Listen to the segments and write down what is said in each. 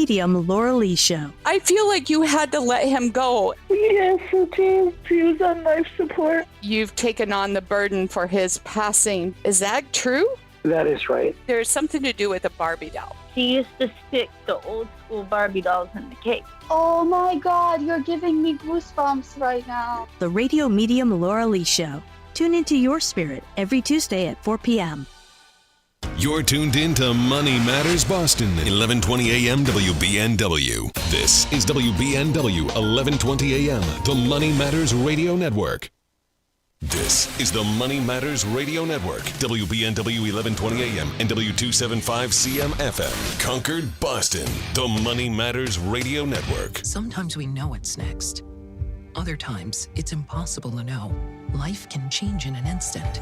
medium Laura Lee Show. I feel like you had to let him go. Yes, he was on life support. You've taken on the burden for his passing. Is that true? That is right. There's something to do with a Barbie doll. He used to stick the old school Barbie dolls in the cake. Oh my God, you're giving me goosebumps right now. The radio medium Laura Lee Show. Tune into your spirit every Tuesday at 4 p.m. You're tuned in to Money Matters Boston, 1120 AM WBNW. This is WBNW 1120 AM, the Money Matters Radio Network. This is the Money Matters Radio Network, WBNW 1120 AM and W275 CM FM. Concord, Boston, the Money Matters Radio Network. Sometimes we know what's next. Other times, it's impossible to know. Life can change in an instant.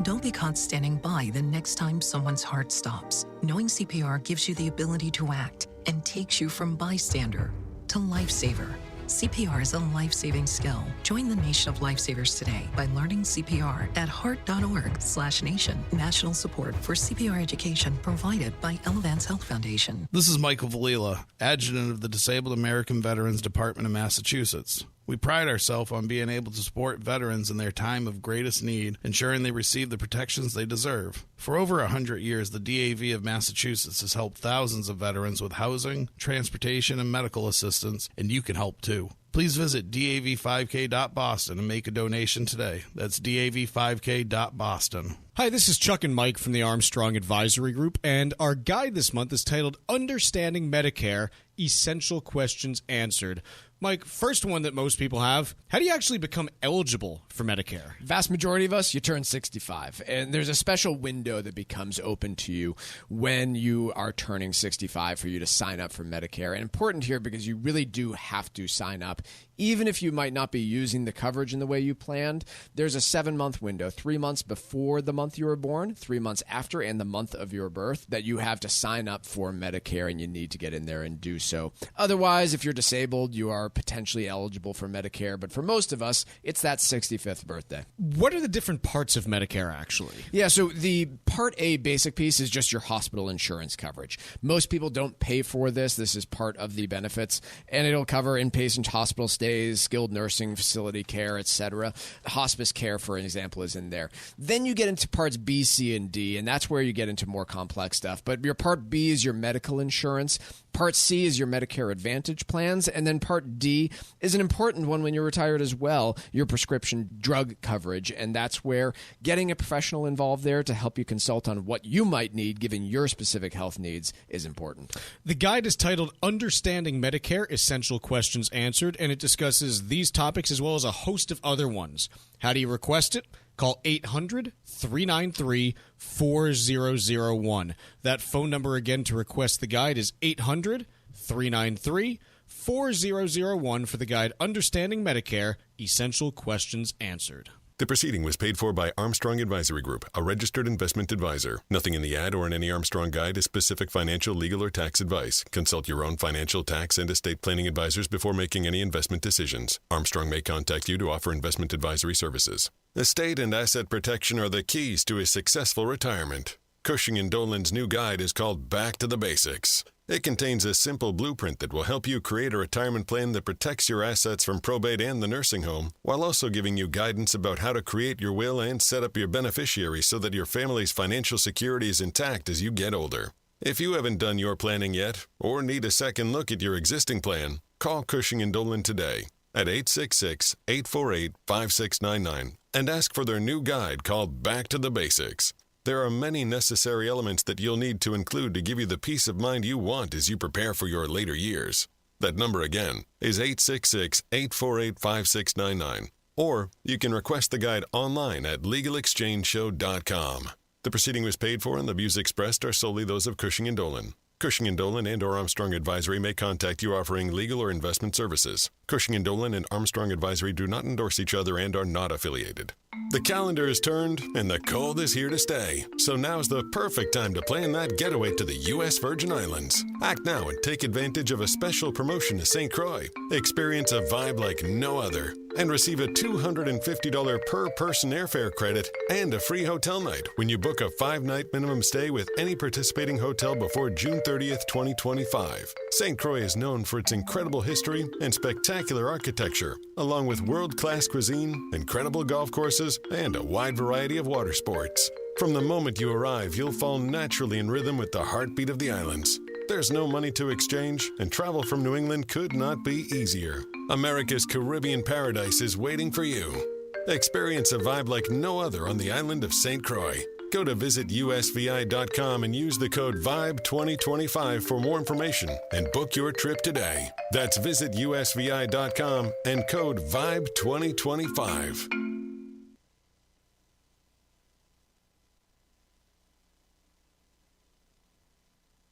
Don't be caught standing by the next time someone's heart stops. Knowing CPR gives you the ability to act and takes you from bystander to lifesaver. CPR is a life-saving skill. Join the nation of lifesavers today by learning CPR at heart.org/nation. National support for CPR education provided by Elevance Health Foundation. This is Michael Valila, Adjutant of the Disabled American Veterans Department of Massachusetts. We pride ourselves on being able to support veterans in their time of greatest need, ensuring they receive the protections they deserve. For over 100 years, the DAV of Massachusetts has helped thousands of veterans with housing, transportation, and medical assistance, and you can help too. Please visit dav5k.boston and make a donation today. That's dav5k.boston. Hi, this is Chuck and Mike from the Armstrong Advisory Group, and our guide this month is titled Understanding Medicare, Essential Questions Answered. Mike, first one that most people have, how do you actually become eligible for Medicare? Vast majority of us, you turn 65, and there's a special window that becomes open to you when you are turning 65 for you to sign up for Medicare. And important here because you really do have to sign up. Even if you might not be using the coverage in the way you planned, there's a 7-month window, 3 months before the month you were born, 3 months after, and the month of your birth that you have to sign up for Medicare, and you need to get in there and do so. Otherwise, if you're disabled, you are potentially eligible for Medicare, but for most of us, it's that 65th birthday. What are the different parts of Medicare, actually? Yeah, so the Part A basic piece is just your hospital insurance coverage. Most people don't pay for this. This is part of the benefits, and it'll cover inpatient hospital stays, skilled nursing facility care, etc. Hospice care, for an example, is in there. Then you get into parts B, C, and D, and that's where you get into more complex stuff. But your Part B is your medical insurance. Part C is your Medicare Advantage plans, and then Part D is an important one when you're retired as well, your prescription drug coverage, and that's where getting a professional involved there to help you consult on what you might need given your specific health needs is important. The guide is titled Understanding Medicare, Essential Questions Answered, and it discusses these topics as well as a host of other ones. How do you request it? Call 800-393-4001. That phone number again to request the guide is 800-393-4001 for the guide Understanding Medicare, Essential Questions Answered. The proceeding was paid for by Armstrong Advisory Group, a registered investment advisor. Nothing in the ad or in any Armstrong guide is specific financial, legal, or tax advice. Consult your own financial, tax, and estate planning advisors before making any investment decisions. Armstrong may contact you to offer investment advisory services. Estate and asset protection are the keys to a successful retirement. Cushing & Dolan's new guide is called Back to the Basics. It contains a simple blueprint that will help you create a retirement plan that protects your assets from probate and the nursing home, while also giving you guidance about how to create your will and set up your beneficiaries so that your family's financial security is intact as you get older. If you haven't done your planning yet, or need a second look at your existing plan, call Cushing & Dolan today at 866-848-5699 and ask for their new guide called Back to the Basics. There are many necessary elements that you'll need to include to give you the peace of mind you want as you prepare for your later years. That number again is 866-848-5699. Or you can request the guide online at legalexchangeshow.com. The proceeding was paid for and the views expressed are solely those of Cushing & Dolan. Cushing & Dolan and or Armstrong Advisory may contact you offering legal or investment services. Cushing & Dolan and Armstrong Advisory do not endorse each other and are not affiliated. The calendar is turned and the cold is here to stay. So now's the perfect time to plan that getaway to the U.S. Virgin Islands. Act now and take advantage of a special promotion to St. Croix. Experience a vibe like no other. and receive a $250 per person airfare credit and a free hotel night when you book a 5-night minimum stay with any participating hotel before June 30th, 2025. St. Croix is known for its incredible history and spectacular architecture, along with world-class cuisine, incredible golf courses, and a wide variety of water sports. From the moment you arrive, you'll fall naturally in rhythm with the heartbeat of the islands. There's no money to exchange, and travel from New England could not be easier. America's Caribbean paradise is waiting for you. Experience a vibe like no other on the island of St. Croix. Go to visitusvi.com and use the code VIBE2025 for more information and book your trip today. That's visitusvi.com and code VIBE2025.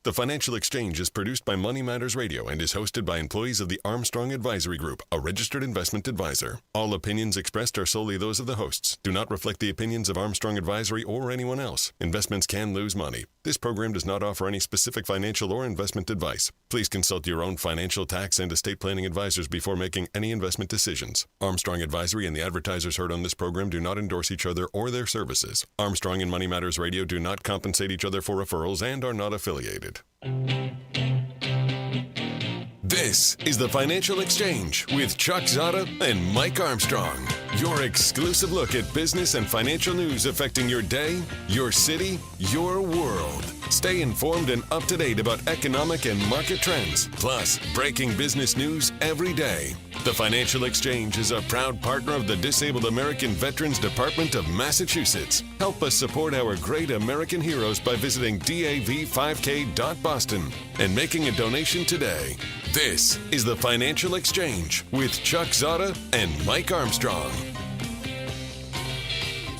The Financial Exchange is produced by Money Matters Radio and is hosted by employees of the Armstrong Advisory Group, a registered investment advisor. All opinions expressed are solely those of the hosts, do not reflect the opinions of Armstrong Advisory or anyone else. Investments can lose money. This program does not offer any specific financial or investment advice. Please consult your own financial, tax, and estate planning advisors before making any investment decisions. Armstrong Advisory and the advertisers heard on this program do not endorse each other or their services. Armstrong and Money Matters Radio do not compensate each other for referrals and are not affiliated. This is the Financial Exchange with Chuck Zada and Mike Armstrong. Your exclusive look at business and financial news affecting your day, your city, your world. Stay informed and up to date about economic and market trends, plus breaking business news every day. The Financial Exchange is a proud partner of the Disabled American Veterans Department of Massachusetts. Help us support our great American heroes by visiting dav5k.boston and making a donation today. This is the Financial Exchange with Chuck Zada and Mike Armstrong.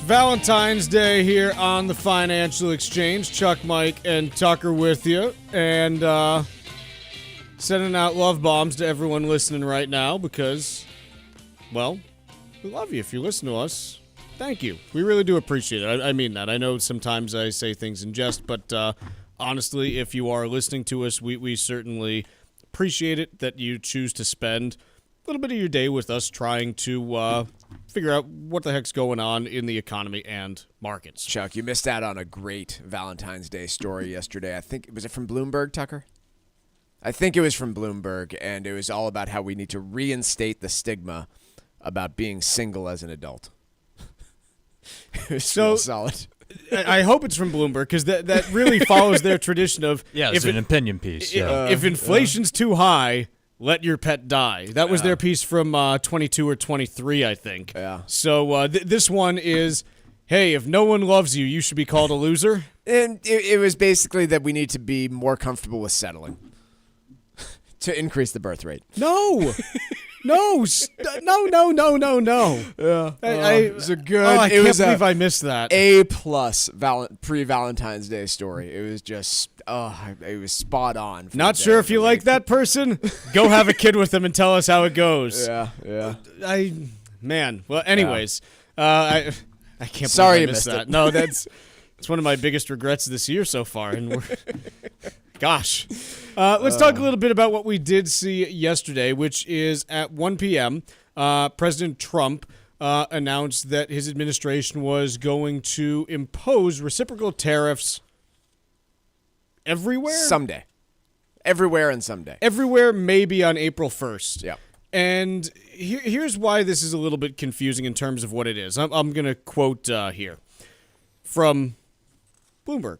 Valentine's Day here on the Financial Exchange. Chuck, Mike, and Tucker with you. And sending out love bombs to everyone listening right now because, well, we love you. If you listen to us, thank you. We really do appreciate it. I mean that. I know sometimes I say things in jest, but honestly, if you are listening to us, we certainly appreciate it that you choose to spend a little bit of your day with us trying to figure out what the heck's going on in the economy and markets. Chuck, you missed out on a great Valentine's Day story yesterday. I think, was it from Bloomberg, Tucker? I think it was from Bloomberg, and it was all about how we need to reinstate the stigma about being single as an adult. It was real solid. I hope it's from Bloomberg because that really follows their tradition of it's an opinion piece. If inflation's too high, let your pet die. That was their piece from 22 or 23, I think. Yeah. So this one is, hey, if no one loves you, you should be called a loser. And it was basically that we need to be more comfortable with settling to increase the birth rate. No. No. Yeah. It was a good. I can't believe I missed that. A+ pre-Valentine's Day story. It was just, it was spot on. Not sure if you like that person. Go have a kid with them and tell us how it goes. Yeah. Well, anyways, I can't. Sorry believe I you missed that. it. No, it's one of my biggest regrets this year so far, and we're. Gosh. Let's talk a little bit about what we did see yesterday, which is at 1 p.m., President Trump announced that his administration was going to impose reciprocal tariffs everywhere? Someday. Everywhere and someday. Everywhere, maybe on April 1st. Yeah. And here's why this is a little bit confusing in terms of what it is. I'm going to quote here from Bloomberg.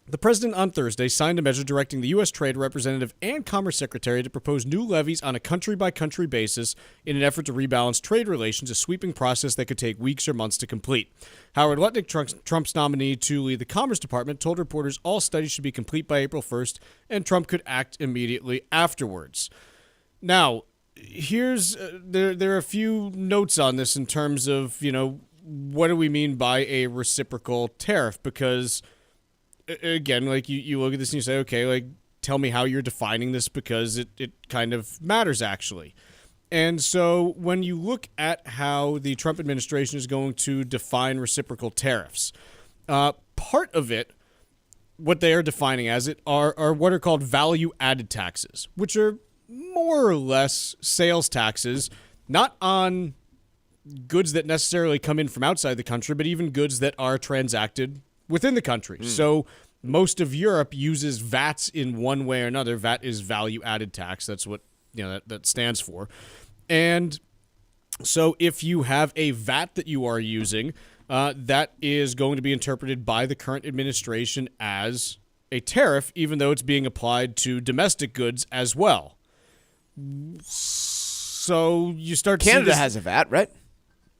The president on Thursday signed a measure directing the U.S. Trade Representative and Commerce Secretary to propose new levies on a country-by-country basis in an effort to rebalance trade relations, a sweeping process that could take weeks or months to complete. Howard Lutnick, Trump's nominee to lead the Commerce Department, told reporters all studies should be complete by April 1st, and Trump could act immediately afterwards. Now, here's there are a few notes on this in terms of, what do we mean by a reciprocal tariff? Because again, like you look at this and you say, okay, like tell me how you're defining this because it kind of matters actually. And so when you look at how the Trump administration is going to define reciprocal tariffs, part of it, what they are defining as it are what are called value-added taxes, which are more or less sales taxes not on goods that necessarily come in from outside the country, but even goods that are transacted within the country. So most of Europe uses VATs in one way or another. VAT is value added tax. That's what that stands for. And so if you have a VAT that you are using, that is going to be interpreted by the current administration as a tariff, even though it's being applied to domestic goods as well. So you start to Canada has a VAT, right?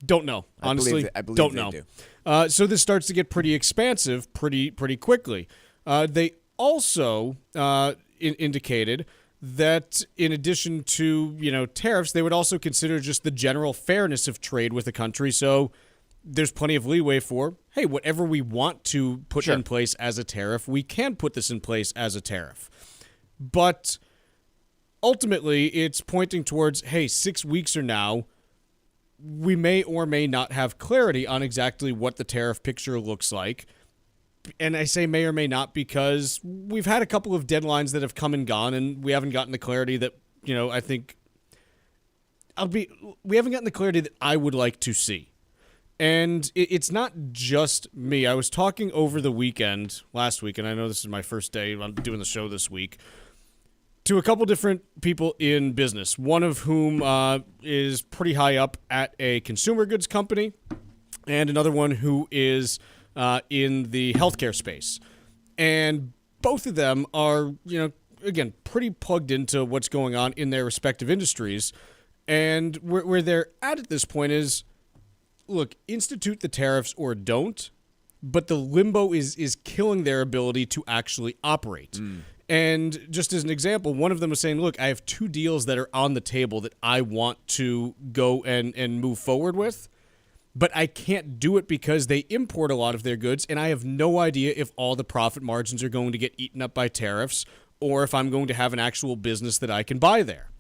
Don't know. Honestly, I believe don't they know. do. So this starts to get pretty expansive pretty quickly. They also indicated that in addition to tariffs, they would also consider just the general fairness of trade with the country. So there's plenty of leeway for, hey, whatever we want to put in place as a tariff, we can put this in place as a tariff. But ultimately, it's pointing towards, hey, 6 weeks from now, we may or may not have clarity on exactly what the tariff picture looks like. And I say may or may not because we've had a couple of deadlines that have come and gone, and we haven't gotten the clarity that, I think we haven't gotten the clarity that I would like to see. And it's not just me. I was talking over the weekend, last week, and I know this is my first day, I'm doing the show this week, to a couple different people in business, one of whom is pretty high up at a consumer goods company, and another one who is in the healthcare space. And both of them are, again, pretty plugged into what's going on in their respective industries. And where they're at this point is, look, institute the tariffs or don't, but the limbo is killing their ability to actually operate. And just as an example, one of them was saying, look, I have 2 deals that are on the table that I want to go and move forward with, but I can't do it because they import a lot of their goods, and I have no idea if all the profit margins are going to get eaten up by tariffs or if I'm going to have an actual business that I can buy there.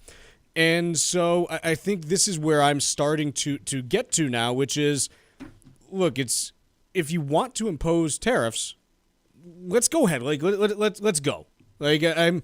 And so I think this is where I'm starting to get to now, which is, look, it's if you want to impose tariffs, let's go ahead. Like let's go. Like I'm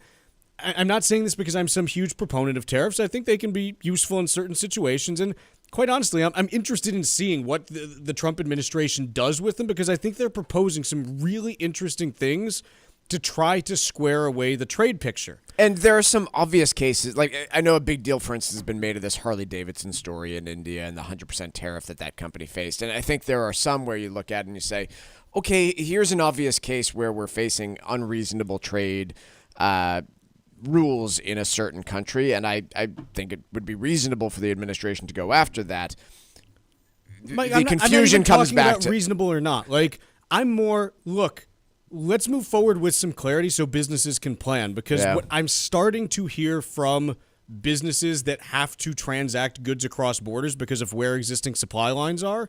not saying this because I'm some huge proponent of tariffs. I think they can be useful in certain situations, and quite honestly, I'm interested in seeing what the Trump administration does with them because I think they're proposing some really interesting things to try to square away the trade picture. And there are some obvious cases. Like, I know a big deal, for instance, has been made of this Harley-Davidson story in India and the 100% tariff that company faced. And I think there are some where you look at it and you say, okay, here's an obvious case where we're facing unreasonable trade rules in a certain country. And I think it would be reasonable for the administration to go after that. Mike, the confusion comes back to reasonable or not. Like, I'm more, look, let's move forward with some clarity so businesses can plan, because what I'm starting to hear from businesses that have to transact goods across borders because of where existing supply lines are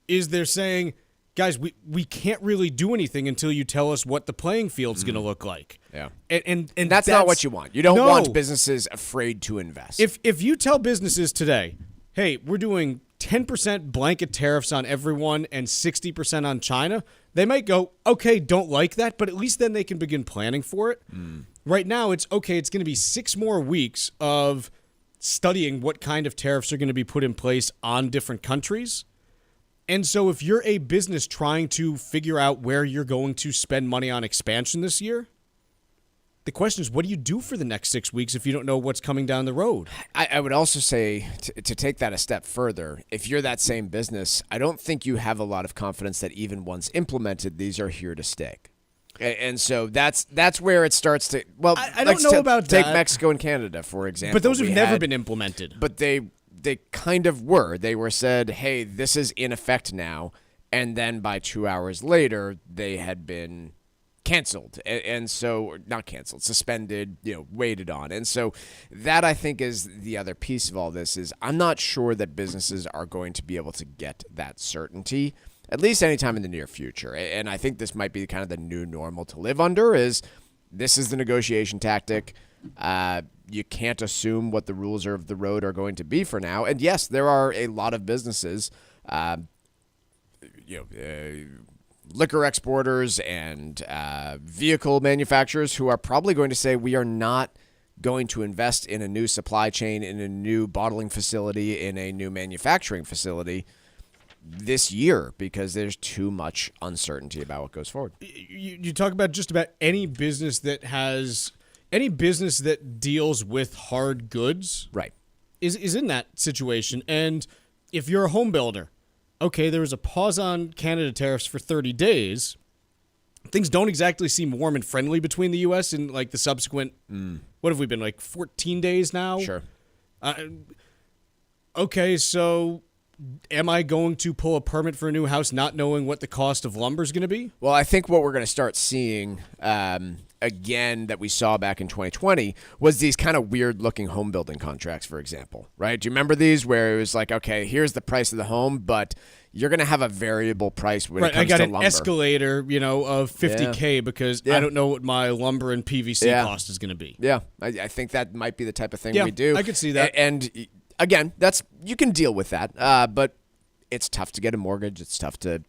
is they're saying, guys, we can't really do anything until you tell us what the playing field's going to look like. Yeah. And that's not what you want. You don't want businesses afraid to invest. If you tell businesses today, hey, we're doing 10% blanket tariffs on everyone and 60% on China, they might go, okay, don't like that, but at least then they can begin planning for it. Right now, it's okay, it's going to be 6 more weeks of studying what kind of tariffs are going to be put in place on different countries. And so if you're a business trying to figure out where you're going to spend money on expansion this year, the question is, what do you do for the next 6 weeks if you don't know what's coming down the road? I would also say, to take that a step further, if you're that same business, I don't think you have a lot of confidence that even once implemented, these are here to stay. And so that's where it starts to, well, I don't know about take that. Mexico and Canada, for example. But those have never been implemented. But they kind of were. They were said, hey, this is in effect now. And then by 2 hours later, they had been canceled, and so not canceled, suspended, waited on. And so that, I think, is the other piece of all this is I'm not sure that businesses are going to be able to get that certainty, at least anytime in the near future. And I think this might be kind of the new normal to live under is this is the negotiation tactic. You can't assume what the rules of the road are going to be for now. And yes, there are a lot of businesses, liquor exporters and vehicle manufacturers who are probably going to say we are not going to invest in a new supply chain, in a new bottling facility, in a new manufacturing facility this year because there's too much uncertainty about what goes forward. You talk about just about any business that deals with hard goods, right, is in that situation. And if you're a home builder, okay, there was a pause on Canada tariffs for 30 days. Things don't exactly seem warm and friendly between the U.S. and like the subsequent, what have we been, like 14 days now? Sure. Okay, so am I going to pull a permit for a new house not knowing what the cost of lumber is going to be? Well, I think what we're going to start seeing again that we saw back in 2020 was these kind of weird-looking home building contracts, for example, right? Do you remember these where it was like, okay, here's the price of the home, but you're going to have a variable price when it comes to lumber. I got an escalator, of $50K because I don't know what my lumber and PVC cost is going to be. Yeah, I think that might be the type of thing we do. I could see that. And again, you can deal with that, but it's tough to get a mortgage. It's tough to,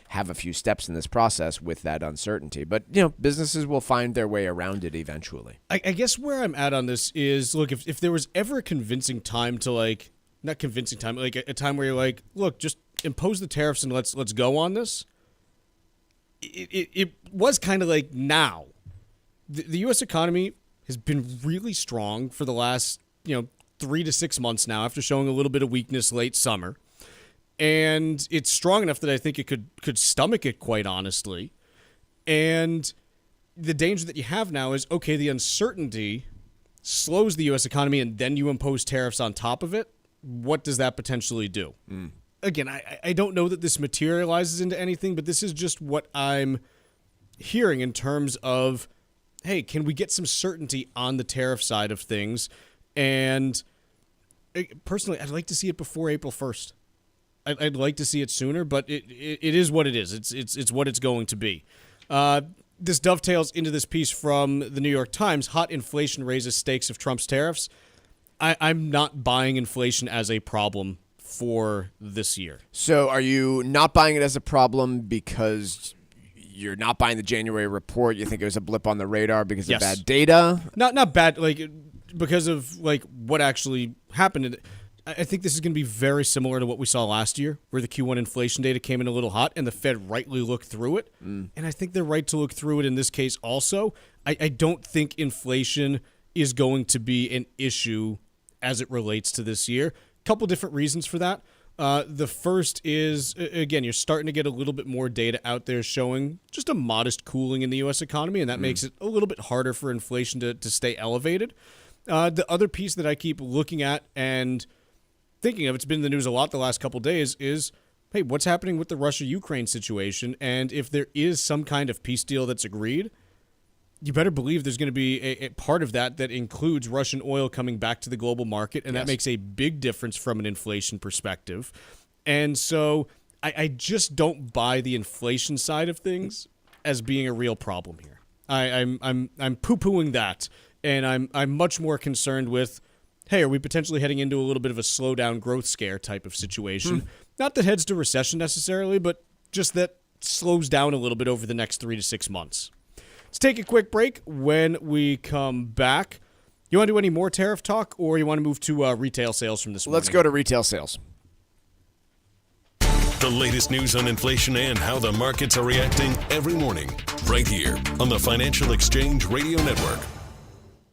have a few steps in this process with that uncertainty. But, businesses will find their way around it eventually. I guess where I'm at on this is, look, if there was ever a convincing time to not convincing time, like a time where you're like, look, just impose the tariffs and let's go on this. It was kind of like now. The U.S. economy has been really strong for the last, 3 to 6 months now after showing a little bit of weakness late summer. And it's strong enough that I think it could stomach it, quite honestly. And the danger that you have now is, okay, the uncertainty slows the U.S. economy and then you impose tariffs on top of it. What does that potentially do? Again, I don't know that this materializes into anything, but this is just what I'm hearing in terms of, hey, can we get some certainty on the tariff side of things? And personally, I'd like to see it before April 1st. I'd like to see it sooner, but it is what it is. It's what it's going to be. This dovetails into this piece from the New York Times. Hot inflation raises stakes of Trump's tariffs. I'm not buying inflation as a problem for this year. So are you not buying it as a problem because you're not buying the January report? You think it was a blip on the radar because of bad data? Not bad, because of what actually happened. I think this is going to be very similar to what we saw last year, where the Q1 inflation data came in a little hot and the Fed rightly looked through it. And I think they're right to look through it in this case also. I don't think inflation is going to be an issue as it relates to this year. Couple different reasons for that. The first is, again, you're starting to get a little bit more data out there showing just a modest cooling in the U.S. economy, and that makes it a little bit harder for inflation to stay elevated. The other piece that I keep looking at and thinking of, it's been in the news a lot the last couple days, is, hey, what's happening with the Russia-Ukraine situation? And if there is some kind of peace deal that's agreed, you better believe there's going to be a part of that includes Russian oil coming back to the global market, and that makes a big difference from an inflation perspective. And so I just don't buy the inflation side of things as being a real problem here. I'm poo-pooing that, and I'm much more concerned with, hey, are we potentially heading into a little bit of a slowdown growth scare type of situation? Not that heads to recession necessarily, but just that slows down a little bit over the next 3 to 6 months. Let's take a quick break. When we come back, you want to do any more tariff talk, or you want to move to retail sales from this morning? Let's go to retail sales. The latest news on inflation and how the markets are reacting every morning, right here on the Financial Exchange Radio Network.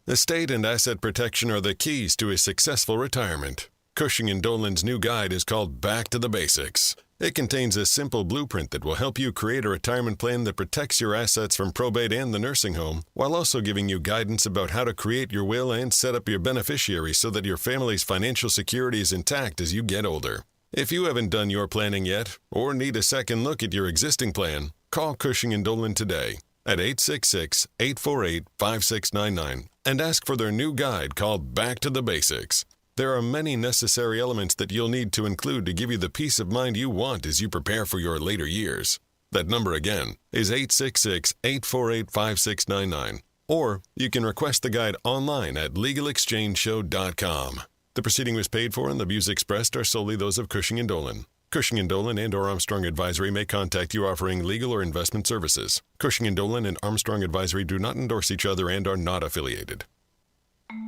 Estate and asset protection are the keys to a successful retirement. Cushing & Dolan's new guide is called Back to the Basics. It contains a simple blueprint that will help you create a retirement plan that protects your assets from probate and the nursing home, while also giving you guidance about how to create your will and set up your beneficiaries so that your family's financial security is intact as you get older. If you haven't done your planning yet, or need a second look at your existing plan, call Cushing & Dolan today at 866-848-5699 and ask for their new guide called Back to the Basics. There are many necessary elements that you'll need to include to give you the peace of mind you want as you prepare for your later years. That number again is 866-848-5699. Or you can request the guide online at LegalExchangeShow.com. The proceeding was paid for and the views expressed are solely those of Cushing & Dolan. Cushing & Dolan and or Armstrong Advisory may contact you offering legal or investment services. Cushing & Dolan and Armstrong Advisory do not endorse each other and are not affiliated.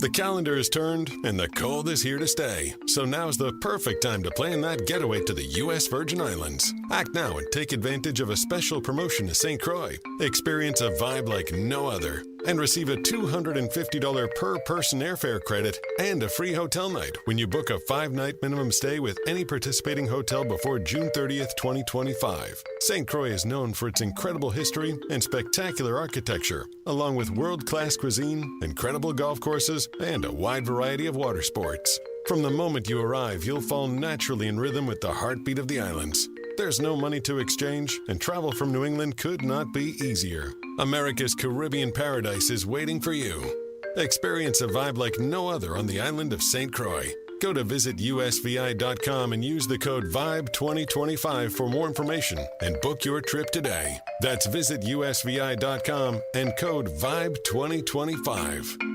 The calendar is turned and the cold is here to stay. So now's the perfect time to plan that getaway to the U.S. Virgin Islands. Act now and take advantage of a special promotion to St. Croix. Experience a vibe like no other and receive a $250 per person airfare credit and a free hotel night when you book a 5-night minimum stay with any participating hotel before June 30th, 2025. St. Croix is known for its incredible history and spectacular architecture, along with world-class cuisine, incredible golf courses, and a wide variety of water sports. From the moment you arrive, you'll fall naturally in rhythm with the heartbeat of the islands. There's no money to exchange, and travel from New England could not be easier. America's Caribbean paradise is waiting for you. Experience a vibe like no other on the island of St. Croix. Go to visitusvi.com and use the code VIBE2025 for more information and book your trip today. That's visitusvi.com and code VIBE2025.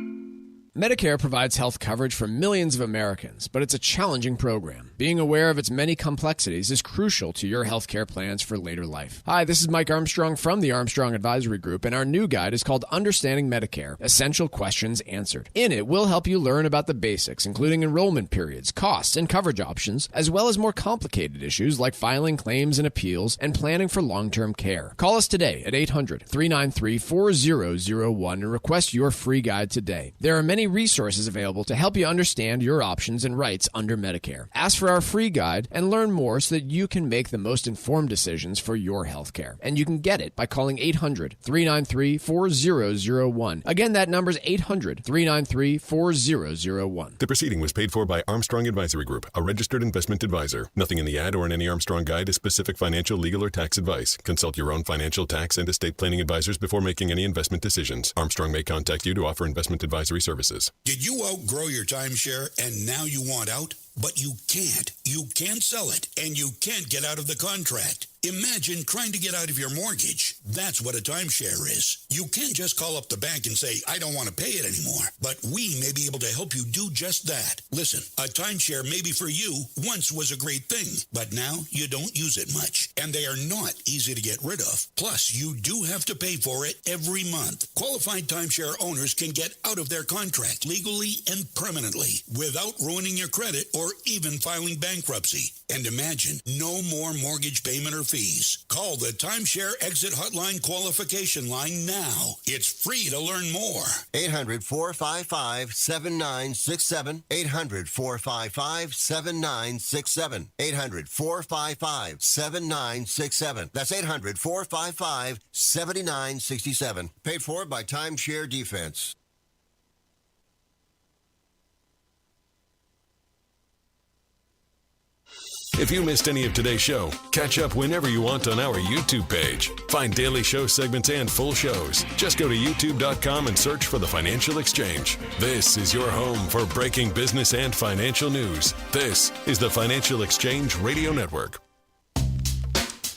Medicare provides health coverage for millions of Americans, but it's a challenging program. Being aware of its many complexities is crucial to your health care plans for later life. Hi, this is Mike Armstrong from the Armstrong Advisory Group, and our new guide is called Understanding Medicare, Essential Questions Answered. In it, we'll help you learn about the basics, including enrollment periods, costs, and coverage options, as well as more complicated issues like filing claims and appeals and planning for long-term care. Call us today at 800-393-4001 and request your free guide today. There are many resources available to help you understand your options and rights under Medicare. Ask for our free guide and learn more so that you can make the most informed decisions for your health care. And you can get it by calling 800-393-4001. Again, that number is 800-393-4001. The proceeding was paid for by Armstrong Advisory Group, a registered investment advisor. Nothing in the ad or in any Armstrong guide is specific financial, legal, or tax advice. Consult your own financial, tax, and estate planning advisors before making any investment decisions. Armstrong may contact you to offer investment advisory services. Did you outgrow your timeshare and now you want out? But you can't. You can't sell it, and you can't get out of the contract. Imagine trying to get out of your mortgage. That's what a timeshare is. You can't just call up the bank and say, I don't want to pay it anymore. But we may be able to help you do just that. Listen, a timeshare maybe for you once was a great thing, but now you don't use it much. And they are not easy to get rid of. Plus, you do have to pay for it every month. Qualified timeshare owners can get out of their contract legally and permanently without ruining your credit or even filing bankruptcy. And imagine, no more mortgage payment or fees. Call the Timeshare Exit Hotline qualification line now. It's free to learn more. 800-455-7967. 800-455-7967. 800-455-7967. That's 800-455-7967. Paid for by Timeshare Defense. If you missed any of today's show, catch up whenever you want on our YouTube page. Find daily show segments and full shows. Just go to youtube.com and search for The Financial Exchange. This is your home for breaking business and financial news. This is the Financial Exchange Radio Network.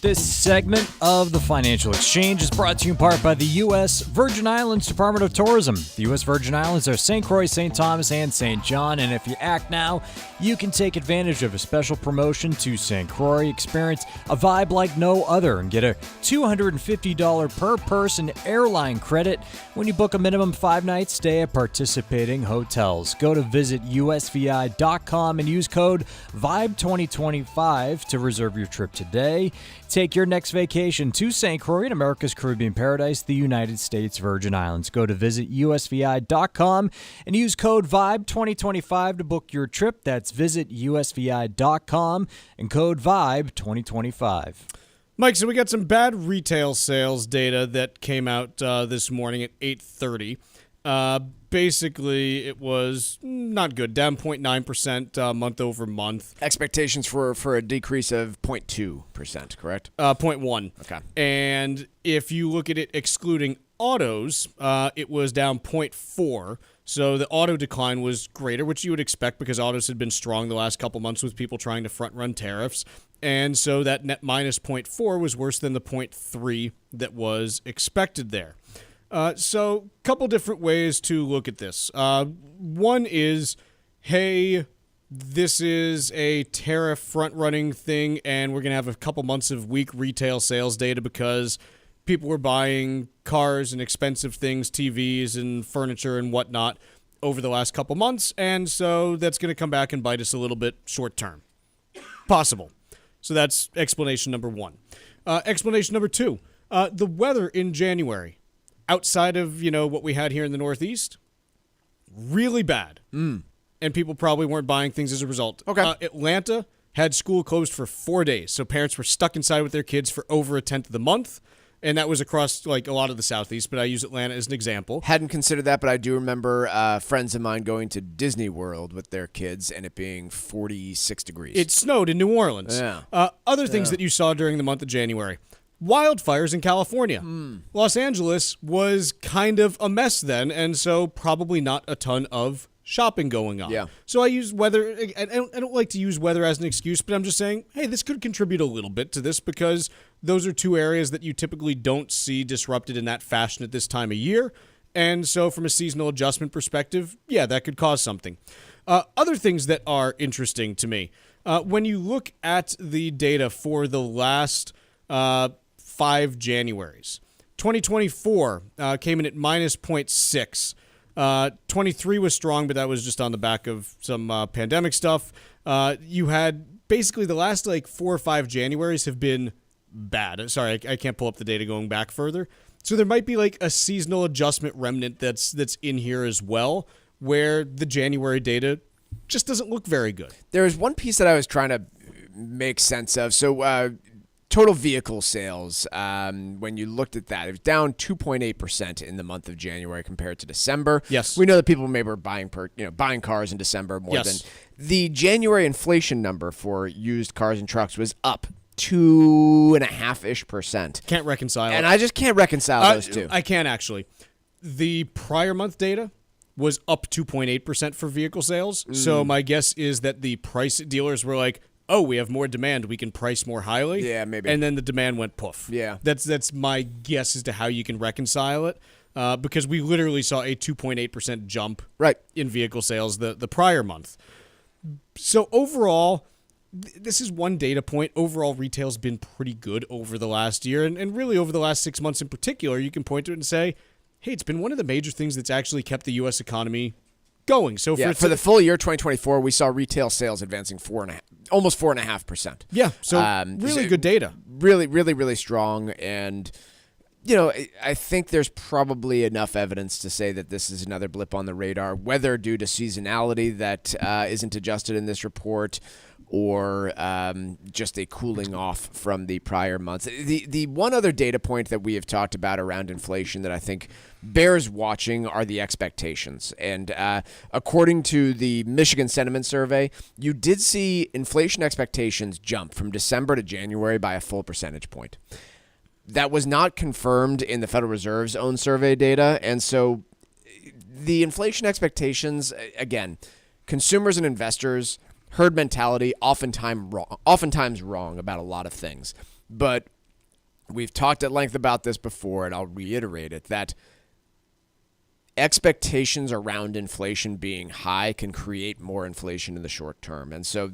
This segment of the Financial Exchange is brought to you in part by the U.S. Virgin Islands Department of Tourism. The U.S. Virgin Islands are St. Croix, St. Thomas, and St. John, and if you act now, you can take advantage of a special promotion to St. Croix, experience a vibe like no other, and get a $250 per person airline credit when you book a minimum 5-night stay at participating hotels. Go to visitusvi.com and use code VIBE2025 to reserve your trip today. Take your next vacation to St. Croix in America's Caribbean paradise, the United States Virgin Islands. Go to visitusvi.com and use code VIBE2025 to book your trip. That's visitusvi.com and code VIBE2025. Mike, so we got some bad retail sales data that came out this morning at 8:30. Basically, it was not good, down 0.9% month over month. Expectations for a decrease of 0.2%, correct? 0.1. Okay. And if you look at it excluding autos, it was down 0.4. So the auto decline was greater, which you would expect because autos had been strong the last couple months with people trying to front-run tariffs. And so that net minus 0.4 was worse than the 0.3 that was expected there. So a couple different ways to look at this. One is, hey, this is a tariff front-running thing, and we're going to have a couple months of weak retail sales data because people were buying cars and expensive things, TVs and furniture and whatnot, over the last couple months, and so that's going to come back and bite us a little bit short term. Possible. So that's explanation number one. Explanation number two, the weather in January, outside of, what we had here in the Northeast, really bad. And people probably weren't buying things as a result. Okay. Atlanta had school closed for 4 days, so parents were stuck inside with their kids for over a tenth of the month. And that was across a lot of the Southeast, but I use Atlanta as an example. Hadn't considered that, but I do remember friends of mine going to Disney World with their kids and it being 46 degrees. It snowed in New Orleans. Yeah. Other things that you saw during the month of January. Wildfires in California. Los Angeles was kind of a mess then, and so probably not a ton of shopping going on. Yeah. So I use weather. I don't like to use weather as an excuse, but I'm just saying, hey, this could contribute a little bit to this because those are two areas that you typically don't see disrupted in that fashion at this time of year. And so from a seasonal adjustment perspective, yeah, that could cause something. Other things that are interesting to me, when you look at the data for the last 5 Januaries, 2024 came in at minus 0.6. 23 was strong, but that was just on the back of some pandemic stuff. You had basically the last 4 or 5 Januaries have been bad. Sorry, I can't pull up the data going back further. So there might be a seasonal adjustment remnant that's in here as well, where the January data just doesn't look very good. There's one piece that I was trying to make sense of. So total vehicle sales, when you looked at that, it was down 2.8% in the month of January compared to December. Yes. We know that people maybe were buying cars in December more than the January inflation number for used cars and trucks was up 2.5%. Can't reconcile and it. I just can't reconcile those two. I can actually. The prior month data was up 2.8% for vehicle sales. So my guess is that the price dealers were like, oh, we have more demand, we can price more highly. Yeah, maybe. And then the demand went poof. Yeah. That's my guess as to how you can reconcile it. Because we literally saw a 2.8% jump in vehicle sales the prior month. So overall, this is one data point. Overall, retail's been pretty good over the last year. And really over the last 6 months in particular, you can point to it and say, hey, it's been one of the major things that's actually kept the U.S. economy going. So for the full year 2024, we saw retail sales advancing almost 4.5%. Yeah, so really good data. Really, really, really strong. And, I think there's probably enough evidence to say that this is another blip on the radar, whether due to seasonality that isn't adjusted in this report or just a cooling off from the prior months. The one other data point that we have talked about around inflation that I think bears watching are the expectations. And according to the Michigan Sentiment Survey, you did see inflation expectations jump from December to January by a full percentage point. That was not confirmed in the Federal Reserve's own survey data. And so the inflation expectations, again, consumers and investors, herd mentality, oftentimes wrong about a lot of things. But we've talked at length about this before, and I'll reiterate it, that expectations around inflation being high can create more inflation in the short term. And so,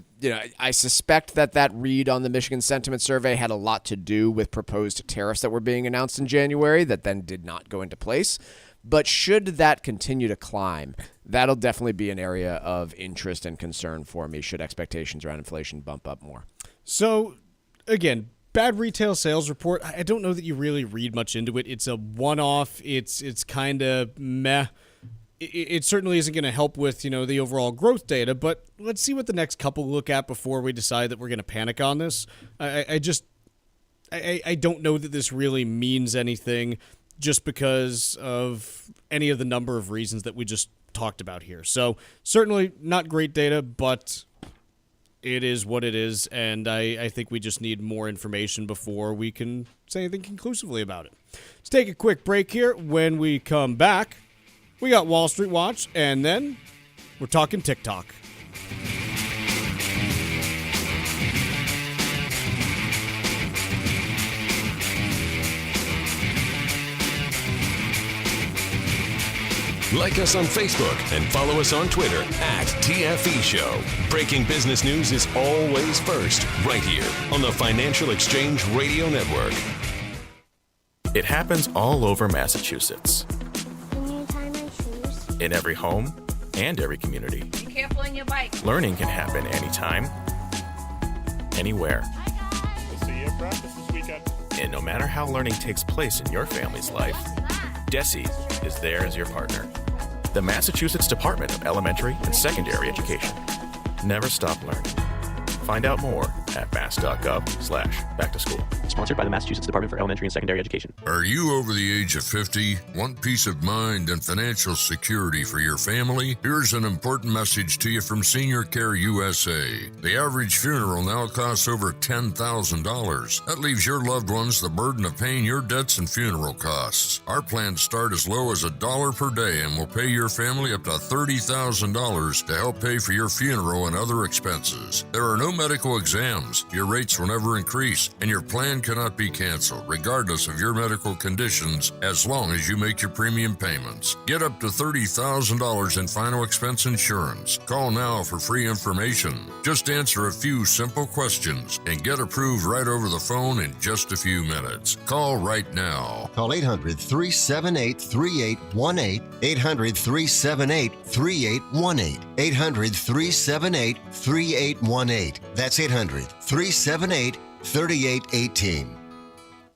I suspect that read on the Michigan Sentiment Survey had a lot to do with proposed tariffs that were being announced in January that then did not go into place. But should that continue to climb, that'll definitely be an area of interest and concern for me should expectations around inflation bump up more. So, again, bad retail sales report. I don't know that you really read much into it. It's a one-off. It's kind of meh. It certainly isn't going to help with, the overall growth data, but let's see what the next couple look at before we decide that we're going to panic on this. I don't know that this really means anything just because of any of the number of reasons that we just talked about here. So certainly not great data, but it is what it is, and I think we just need more information before we can say anything conclusively about it. Let's take a quick break here. When we come back, we got Wall Street Watch, and then we're talking TikTok. Like us on Facebook and follow us on Twitter @TFE Show. Breaking business news is always first, right here on the Financial Exchange Radio Network. It happens all over Massachusetts. Can you tie my shoes? In every home, and every community. Be careful on your bike. Learning can happen anytime, anywhere. We'll see you at practice this weekend. And no matter how learning takes place in your family's life, DESE is there as your partner. The Massachusetts Department of Elementary and Secondary Education. Never stop learning. Find out more at mass.gov/back-to-school. Sponsored by the Massachusetts Department for Elementary and Secondary Education. Are you over the age of 50? Want peace of mind and financial security for your family? Here's an important message to you from Senior Care USA. The average funeral now costs over $10,000. That leaves your loved ones the burden of paying your debts and funeral costs. Our plans start as low as $1 per day and will pay your family up to $30,000 to help pay for your funeral and other expenses. There are no medical exams. Your rates will never increase, and your plan cannot be canceled, regardless of your medical conditions, as long as you make your premium payments. Get up to $30,000 in final expense insurance. Call now for free information. Just answer a few simple questions and get approved right over the phone in just a few minutes. Call right now. Call 800-378-3818. 800-378-3818. 800-378-3818. That's 800-378-3818.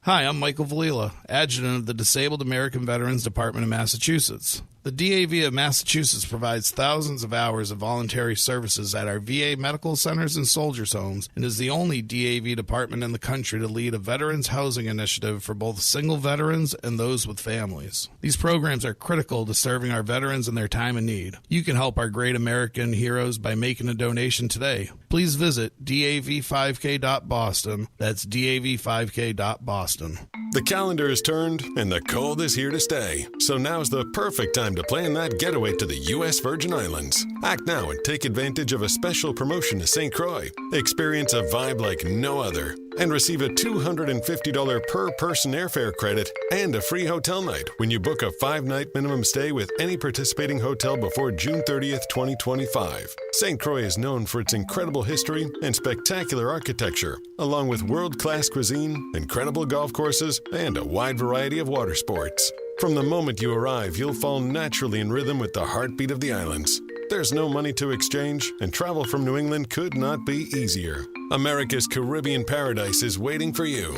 Hi, I'm Michael Valila, Adjutant of the Disabled American Veterans Department of Massachusetts. The DAV of Massachusetts provides thousands of hours of voluntary services at our VA medical centers and soldiers' homes and is the only DAV department in the country to lead a veterans housing initiative for both single veterans and those with families. These programs are critical to serving our veterans in their time of need. You can help our great American heroes by making a donation today. Please visit dav5k.boston. That's dav5k.boston. The calendar is turned and the cold is here to stay. So now's the perfect time to plan that getaway to the U.S. Virgin Islands. Act now and take advantage of a special promotion to St. Croix. Experience a vibe like no other and receive a $250 per person airfare credit and a free hotel night when you book a 5-night minimum stay with any participating hotel before June 30th, 2025. St. Croix is known for its incredible history and spectacular architecture, along with world-class cuisine, incredible golf courses, and a wide variety of water sports. From the moment you arrive, you'll fall naturally in rhythm with the heartbeat of the islands. There's no money to exchange, and travel from New England could not be easier. America's Caribbean paradise is waiting for you.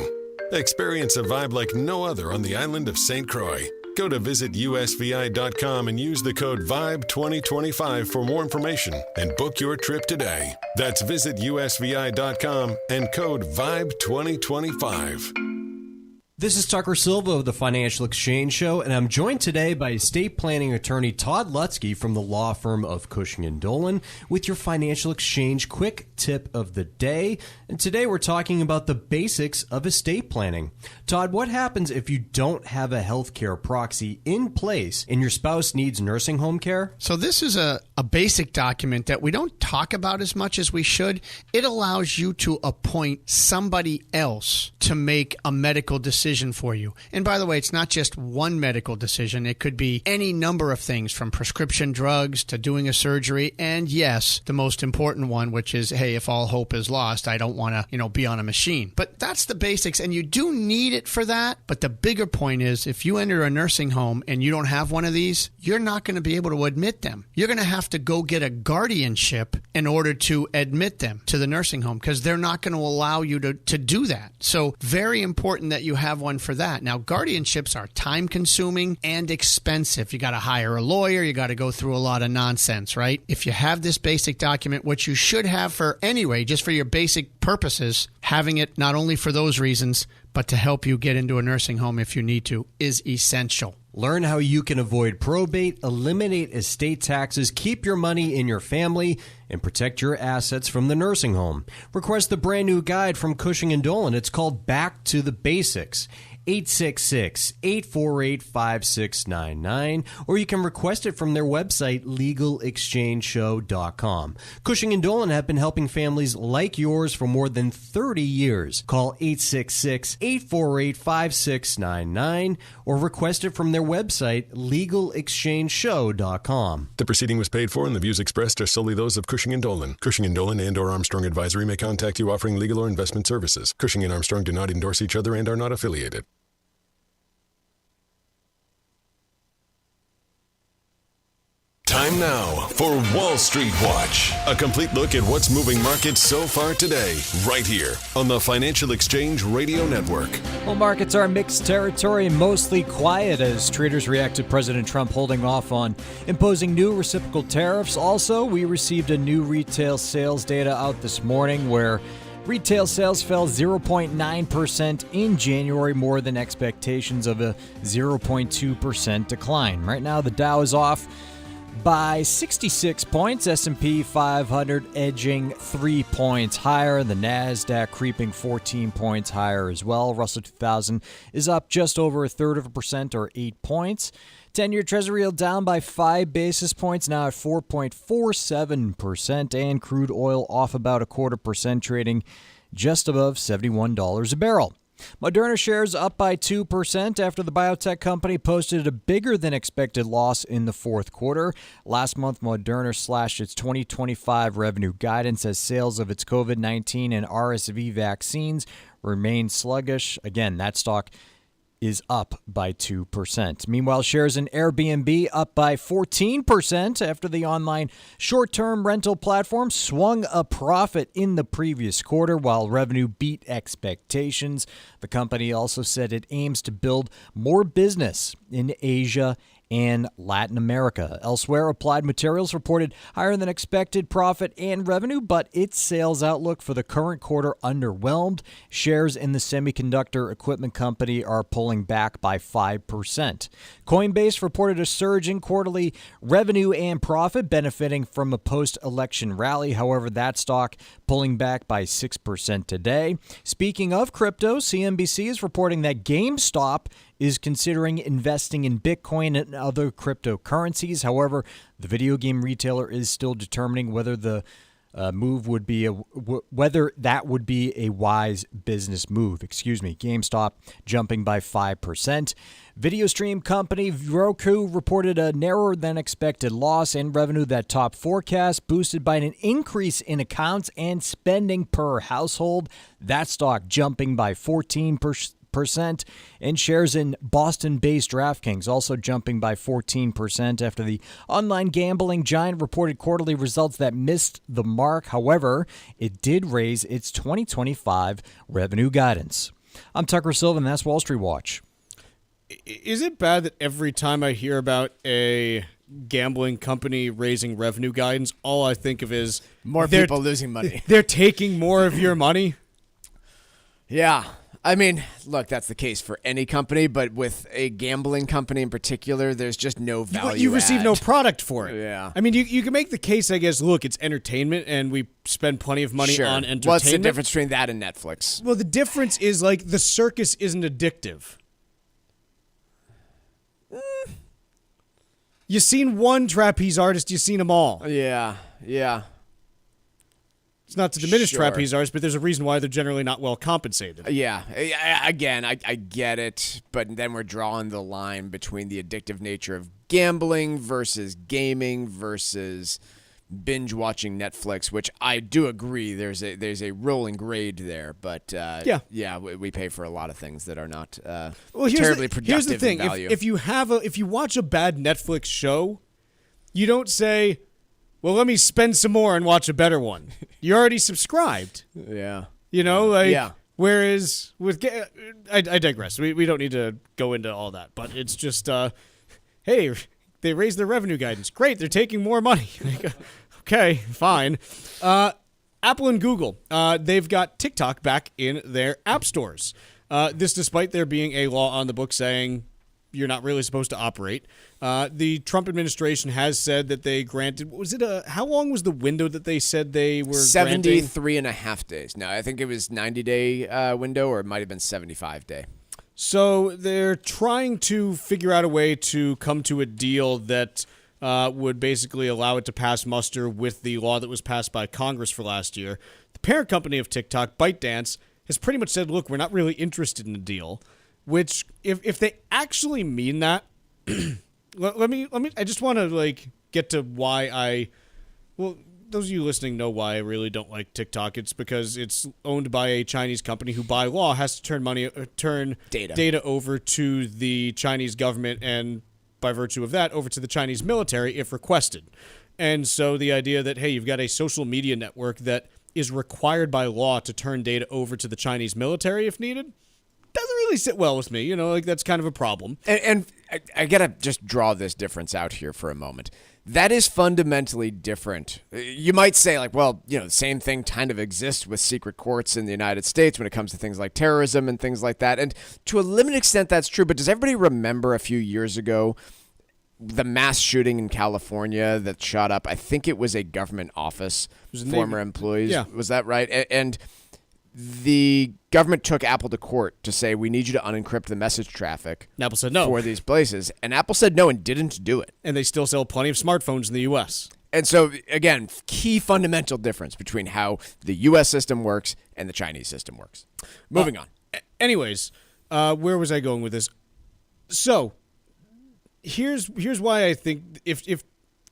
Experience a vibe like no other on the island of St. Croix. Go to visitusvi.com and use the code VIBE2025 for more information and book your trip today. That's visitusvi.com and code VIBE2025. This is Tucker Silva of the Financial Exchange Show, and I'm joined today by estate planning attorney Todd Lutzke from the law firm of Cushing & Dolan with your Financial Exchange quick tip of the day. And today we're talking about the basics of estate planning. Todd, what happens if you don't have a healthcare proxy in place and your spouse needs nursing home care? So this is a basic document that we don't talk about as much as we should. It allows you to appoint somebody else to make a medical decision for you. And by the way, it's not just one medical decision. It could be any number of things, from prescription drugs to doing a surgery. And yes, the most important one, which is, hey, if all hope is lost, I don't want to, be on a machine. But that's the basics, and you do need it for that. But the bigger point is, if you enter a nursing home and you don't have one of these, you're not going to be able to admit them. You're going to have to go get a guardianship in order to admit them to the nursing home, because they're not going to allow you to do that. So very important that you have one for that. Now, guardianships are time consuming and expensive. You got to hire a lawyer. You got to go through a lot of nonsense, right? If you have this basic document, which you should have for anyway, just for your basic purposes, having it not only for those reasons, but to help you get into a nursing home if you need to, is essential. Learn how you can avoid probate, eliminate estate taxes, keep your money in your family, and protect your assets from the nursing home. Request the brand new guide from Cushing & Dolan. It's called Back to the Basics. 866-848-5699, or you can request it from their website, legalexchangeshow.com. Cushing & Dolan have been helping families like yours for more than 30 years. Call 866-848-5699 or request it from their website, legalexchangeshow.com. The proceeding was paid for and the views expressed are solely those of Cushing & Dolan. Cushing & Dolan and or Armstrong Advisory may contact you offering legal or investment services. Cushing and Armstrong do not endorse each other and are not affiliated. Time now for Wall Street Watch. A complete look at what's moving markets so far today, right here on the Financial Exchange Radio Network. Well, markets are mixed territory, mostly quiet as traders react to President Trump holding off on imposing new reciprocal tariffs. Also, we received a new retail sales data out this morning where retail sales fell 0.9% in January, more than expectations of a 0.2% decline. Right now, the Dow is off by 66 points, S&P 500 edging 3 points higher, the NASDAQ creeping 14 points higher as well. Russell 2000 is up just over 1/3% or 8 points. 10-year Treasury yield down by 5 basis points, now at 4.47%, and crude oil off about 0.25%, trading just above $71 a barrel. Moderna shares up by 2% after the biotech company posted a bigger than expected loss in the fourth quarter. Last month, Moderna slashed its 2025 revenue guidance as sales of its COVID-19 and RSV vaccines remain sluggish. Again, that stock is up by 2%. Meanwhile, shares in Airbnb up by 14% after the online short-term rental platform swung a profit in the previous quarter while revenue beat expectations. The company also said it aims to build more business in Asia and Latin America. Elsewhere, Applied Materials reported higher than expected profit and revenue, but its sales outlook for the current quarter underwhelmed. Shares in the semiconductor equipment company are pulling back by 5%. Coinbase reported a surge in quarterly revenue and profit, benefiting from a post-election rally. However, that stock pulling back by 6% today. Speaking of crypto, CNBC is reporting that GameStop is considering investing in Bitcoin and other cryptocurrencies. However, the video game retailer is still determining whether the move would be whether that would be a wise business move. GameStop jumping by 5%. Video stream company Roku reported a narrower than expected loss and revenue that topped forecasts, boosted by an increase in accounts and spending per household. That stock jumping by 14%. And shares in Boston-based DraftKings also jumping by 14% after the online gambling giant reported quarterly results that missed the mark. However, it did raise its 2025 revenue guidance. I'm Tucker Silva, and that's Wall Street Watch. Is it bad that every time I hear about a gambling company raising revenue guidance, all I think of is more people losing money? They're taking more of your money? Yeah. I mean, look, that's the case for any company, but with a gambling company in particular, there's just no value. You receive no product for it. Yeah. I mean, you can make the case, I guess, look, it's entertainment, and we spend plenty of money on entertainment. What's the difference between that and Netflix? Well, the difference is, like, the circus isn't addictive. You've seen one trapeze artist, you've seen them all. Yeah. It's not to diminish trapeze artists, but there's a reason why they're generally not well compensated. Yeah. Again, I get it, but then we're drawing the line between the addictive nature of gambling versus gaming versus binge watching Netflix, which I do agree there's a rolling grade there, but we pay for a lot of things that are not terribly productive. Here's the thing: in value. if you watch a bad Netflix show, you don't say, well, let me spend some more and watch a better one. You're already subscribed. Yeah. Whereas with I digress. We don't need to go into all that, but it's just hey, they raised their revenue guidance. Great, they're taking more money. Okay, fine. Apple and Google, they've got TikTok back in their app stores. This despite there being a law on the book saying you're not really supposed to operate. The Trump administration has said that they granted, how long was the window that they said they were 73 and a half days. No, I think it was 90-day window, or it might have been 75-day. So they're trying to figure out a way to come to a deal that would basically allow it to pass muster with the law that was passed by Congress for last year. The parent company of TikTok, ByteDance, has pretty much said, look, we're not really interested in a deal. Which, if they actually mean that, let me. I just want to get to why those of you listening know why I really don't like TikTok. It's because it's owned by a Chinese company who, by law, has to turn data over to the Chinese government, and by virtue of that, over to the Chinese military if requested. And so the idea that, hey, you've got a social media network that is required by law to turn data over to the Chinese military if needed doesn't really sit well with me. That's kind of a problem. And I got to just draw this difference out here for a moment. That is fundamentally different. You might say, the same thing kind of exists with secret courts in the United States when it comes to things like terrorism and things like that. And to a limited extent, that's true. But does everybody remember a few years ago the mass shooting in California that shot up? I think it was a government office, former employees. Yeah. Was that right? And the government took Apple to court to say, we need you to unencrypt the message traffic. And Apple said no. For these places. And Apple said no and didn't do it. And they still sell plenty of smartphones in the U.S. And so, again, key fundamental difference between how the U.S. system works and the Chinese system works. Moving on. Anyways, where was I going with this? So, here's why I think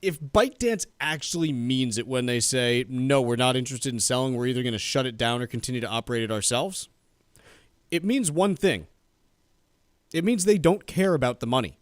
if ByteDance actually means it when they say, no, we're not interested in selling, we're either going to shut it down or continue to operate it ourselves, it means one thing. It means they don't care about the money.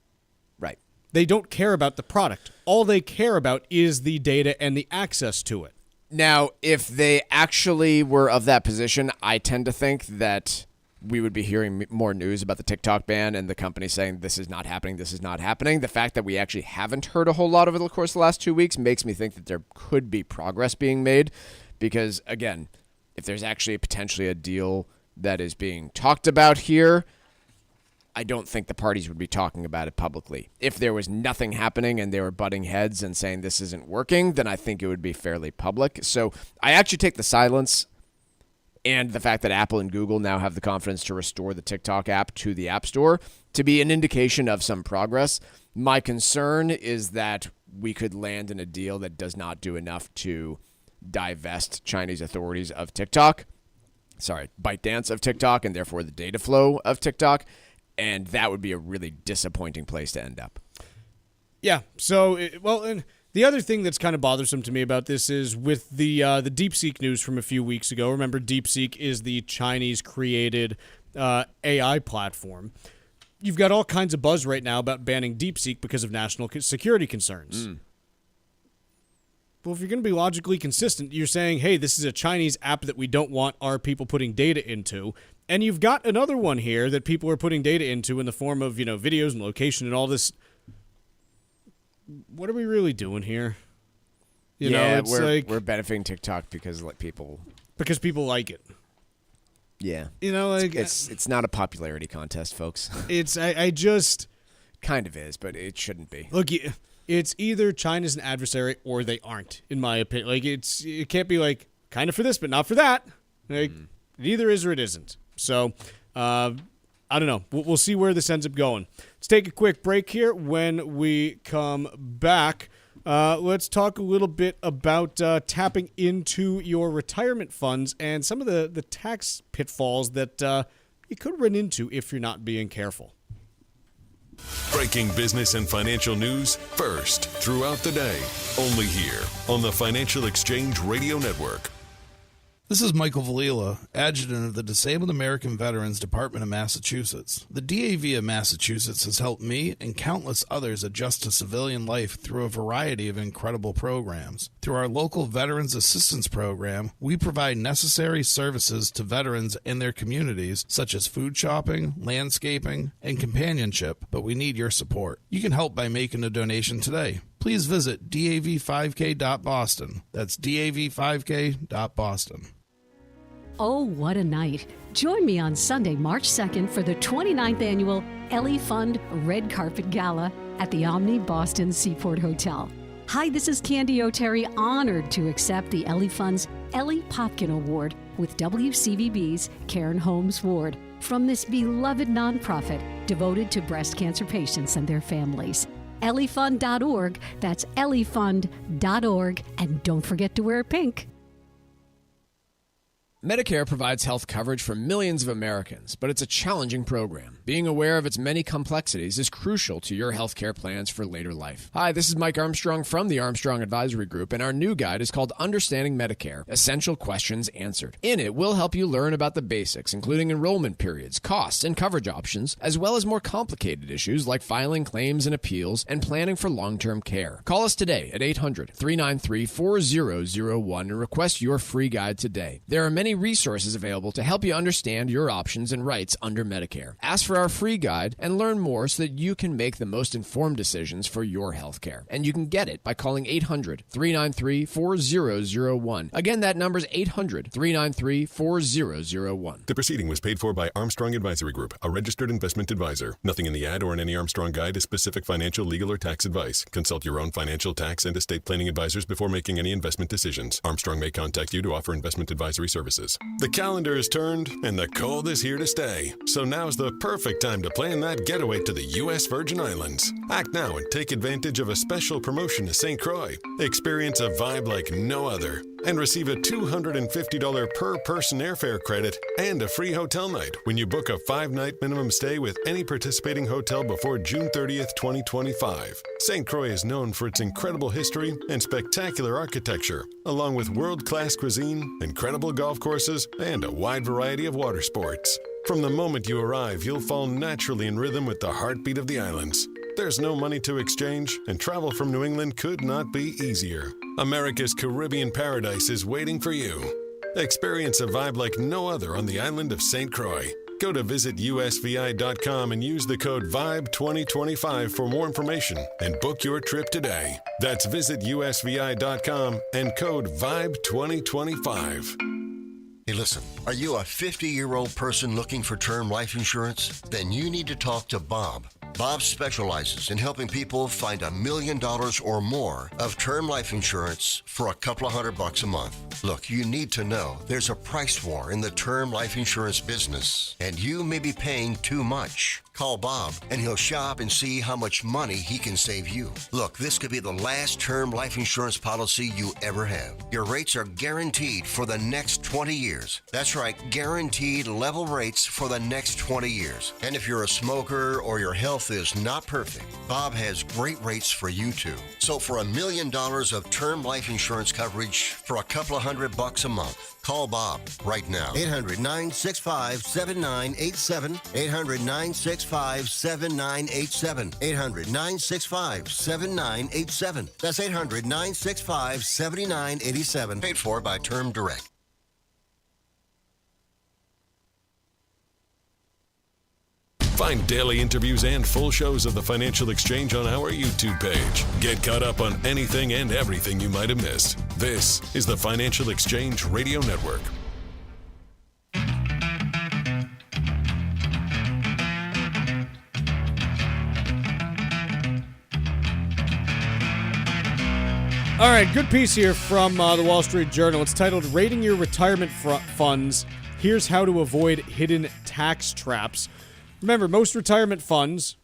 Right. They don't care about the product. All they care about is the data and the access to it. Now, if they actually were of that position, I tend to think that we would be hearing more news about the TikTok ban and the company saying this is not happening, this is not happening. The fact that we actually haven't heard a whole lot over the course of the last 2 weeks makes me think that there could be progress being made because, again, if there's actually potentially a deal that is being talked about here, I don't think the parties would be talking about it publicly. If there was nothing happening and they were butting heads and saying this isn't working, then I think it would be fairly public. So I actually take the silence and the fact that Apple and Google now have the confidence to restore the TikTok app to the App Store to be an indication of some progress. My concern is that we could land in a deal that does not do enough to divest Chinese authorities of ByteDance of TikTok, and therefore the data flow of TikTok, and that would be a really disappointing place to end up. Yeah, and the other thing that's kind of bothersome to me about this is with the DeepSeek news from a few weeks ago. Remember, DeepSeek is the Chinese-created AI platform. You've got all kinds of buzz right now about banning DeepSeek because of national security concerns. Well, if you're going to be logically consistent, you're saying, hey, this is a Chinese app that we don't want our people putting data into. And you've got another one here that people are putting data into in the form of, videos and location and all this. What are we really doing here? We're benefiting TikTok because people like it. Yeah. It's not a popularity contest, folks. I just kind of is, but it shouldn't be. Look, it's either China's an adversary or they aren't, in my opinion. It can't be kind of for this, but not for that. It either is or it isn't. So, I don't know. We'll see where this ends up going. Let's take a quick break here. When we come back, let's talk a little bit about tapping into your retirement funds and some of the tax pitfalls that you could run into if you're not being careful. Breaking business and financial news first throughout the day. Only here on the Financial Exchange Radio Network. This is Michael Valila, adjutant of the Disabled American Veterans Department of Massachusetts. The DAV of Massachusetts has helped me and countless others adjust to civilian life through a variety of incredible programs. Through our local Veterans Assistance Program, we provide necessary services to veterans and their communities, such as food shopping, landscaping, and companionship, but we need your support. You can help by making a donation today. Please visit dav5k.boston. That's dav5k.boston. Oh, what a night. Join me on Sunday, March 2nd for the 29th Annual Ellie Fund Red Carpet Gala at the Omni Boston Seaport Hotel. Hi, this is Candy O'Terry, honored to accept the Ellie Fund's Ellie Popkin Award with WCVB's Karen Holmes Ward from this beloved nonprofit devoted to breast cancer patients and their families. EllieFund.org, that's EllieFund.org, and don't forget to wear pink. Medicare provides health coverage for millions of Americans, but it's a challenging program. Being aware of its many complexities is crucial to your healthcare plans for later life. Hi, this is Mike Armstrong from the Armstrong Advisory Group, and our new guide is called Understanding Medicare: Essential Questions Answered. In it, we'll help you learn about the basics, including enrollment periods, costs, and coverage options, as well as more complicated issues like filing claims and appeals and planning for long-term care. Call us today at 800-393-4001 and request your free guide today. There are many resources available to help you understand your options and rights under Medicare. Ask for our free guide and learn more so that you can make the most informed decisions for your health care. And you can get it by calling 800-393-4001. Again, that number is 800-393-4001. The proceeding was paid for by Armstrong Advisory Group, a registered investment advisor. Nothing in the ad or in any Armstrong guide is specific financial, legal, or tax advice. Consult your own financial, tax, and estate planning advisors before making any investment decisions. Armstrong may contact you to offer investment advisory services. The calendar is turned and the cold is here to stay. So now's the perfect time to plan that getaway to the U.S. Virgin Islands. Act now and take advantage of a special promotion to St. Croix. Experience a vibe like no other and receive a $250 per person airfare credit and a free hotel night when you book a 5-night minimum stay with any participating hotel before June 30th, 2025. St. Croix is known for its incredible history and spectacular architecture, along with world-class cuisine, incredible golf courses, and a wide variety of water sports. From the moment you arrive, you'll fall naturally in rhythm with the heartbeat of the islands. There's no money to exchange, and travel from New England could not be easier. America's Caribbean paradise is waiting for you. Experience a vibe like no other on the island of St. Croix. Go to visitusvi.com and use the code VIBE2025 for more information and book your trip today. That's visitusvi.com and code VIBE2025. Hey, listen, are you a 50-year-old person looking for term life insurance? Then you need to talk to Bob. Bob specializes in helping people find $1 million or more of term life insurance for a couple of $100 a month. Look, you need to know there's a price war in the term life insurance business, and you may be paying too much. Call Bob, and he'll shop and see how much money he can save you. Look, this could be the last term life insurance policy you ever have. Your rates are guaranteed for the next 20 years. That's right, guaranteed level rates for the next 20 years. And if you're a smoker or your health is not perfect, Bob has great rates for you too. So for $1 million of term life insurance coverage for a couple of $100 a month, call Bob right now. 800-965-7987. 800-965-7987. 800-965-7987. That's 800-965-7987. Paid for by Term Direct. Find daily interviews and full shows of the Financial Exchange on our YouTube page. Get caught up on anything and everything you might have missed. This is the Financial Exchange Radio Network. All right, good piece here from the Wall Street Journal. It's titled Rating Your Retirement Funds. Here's how to avoid hidden tax traps. Remember, most retirement funds,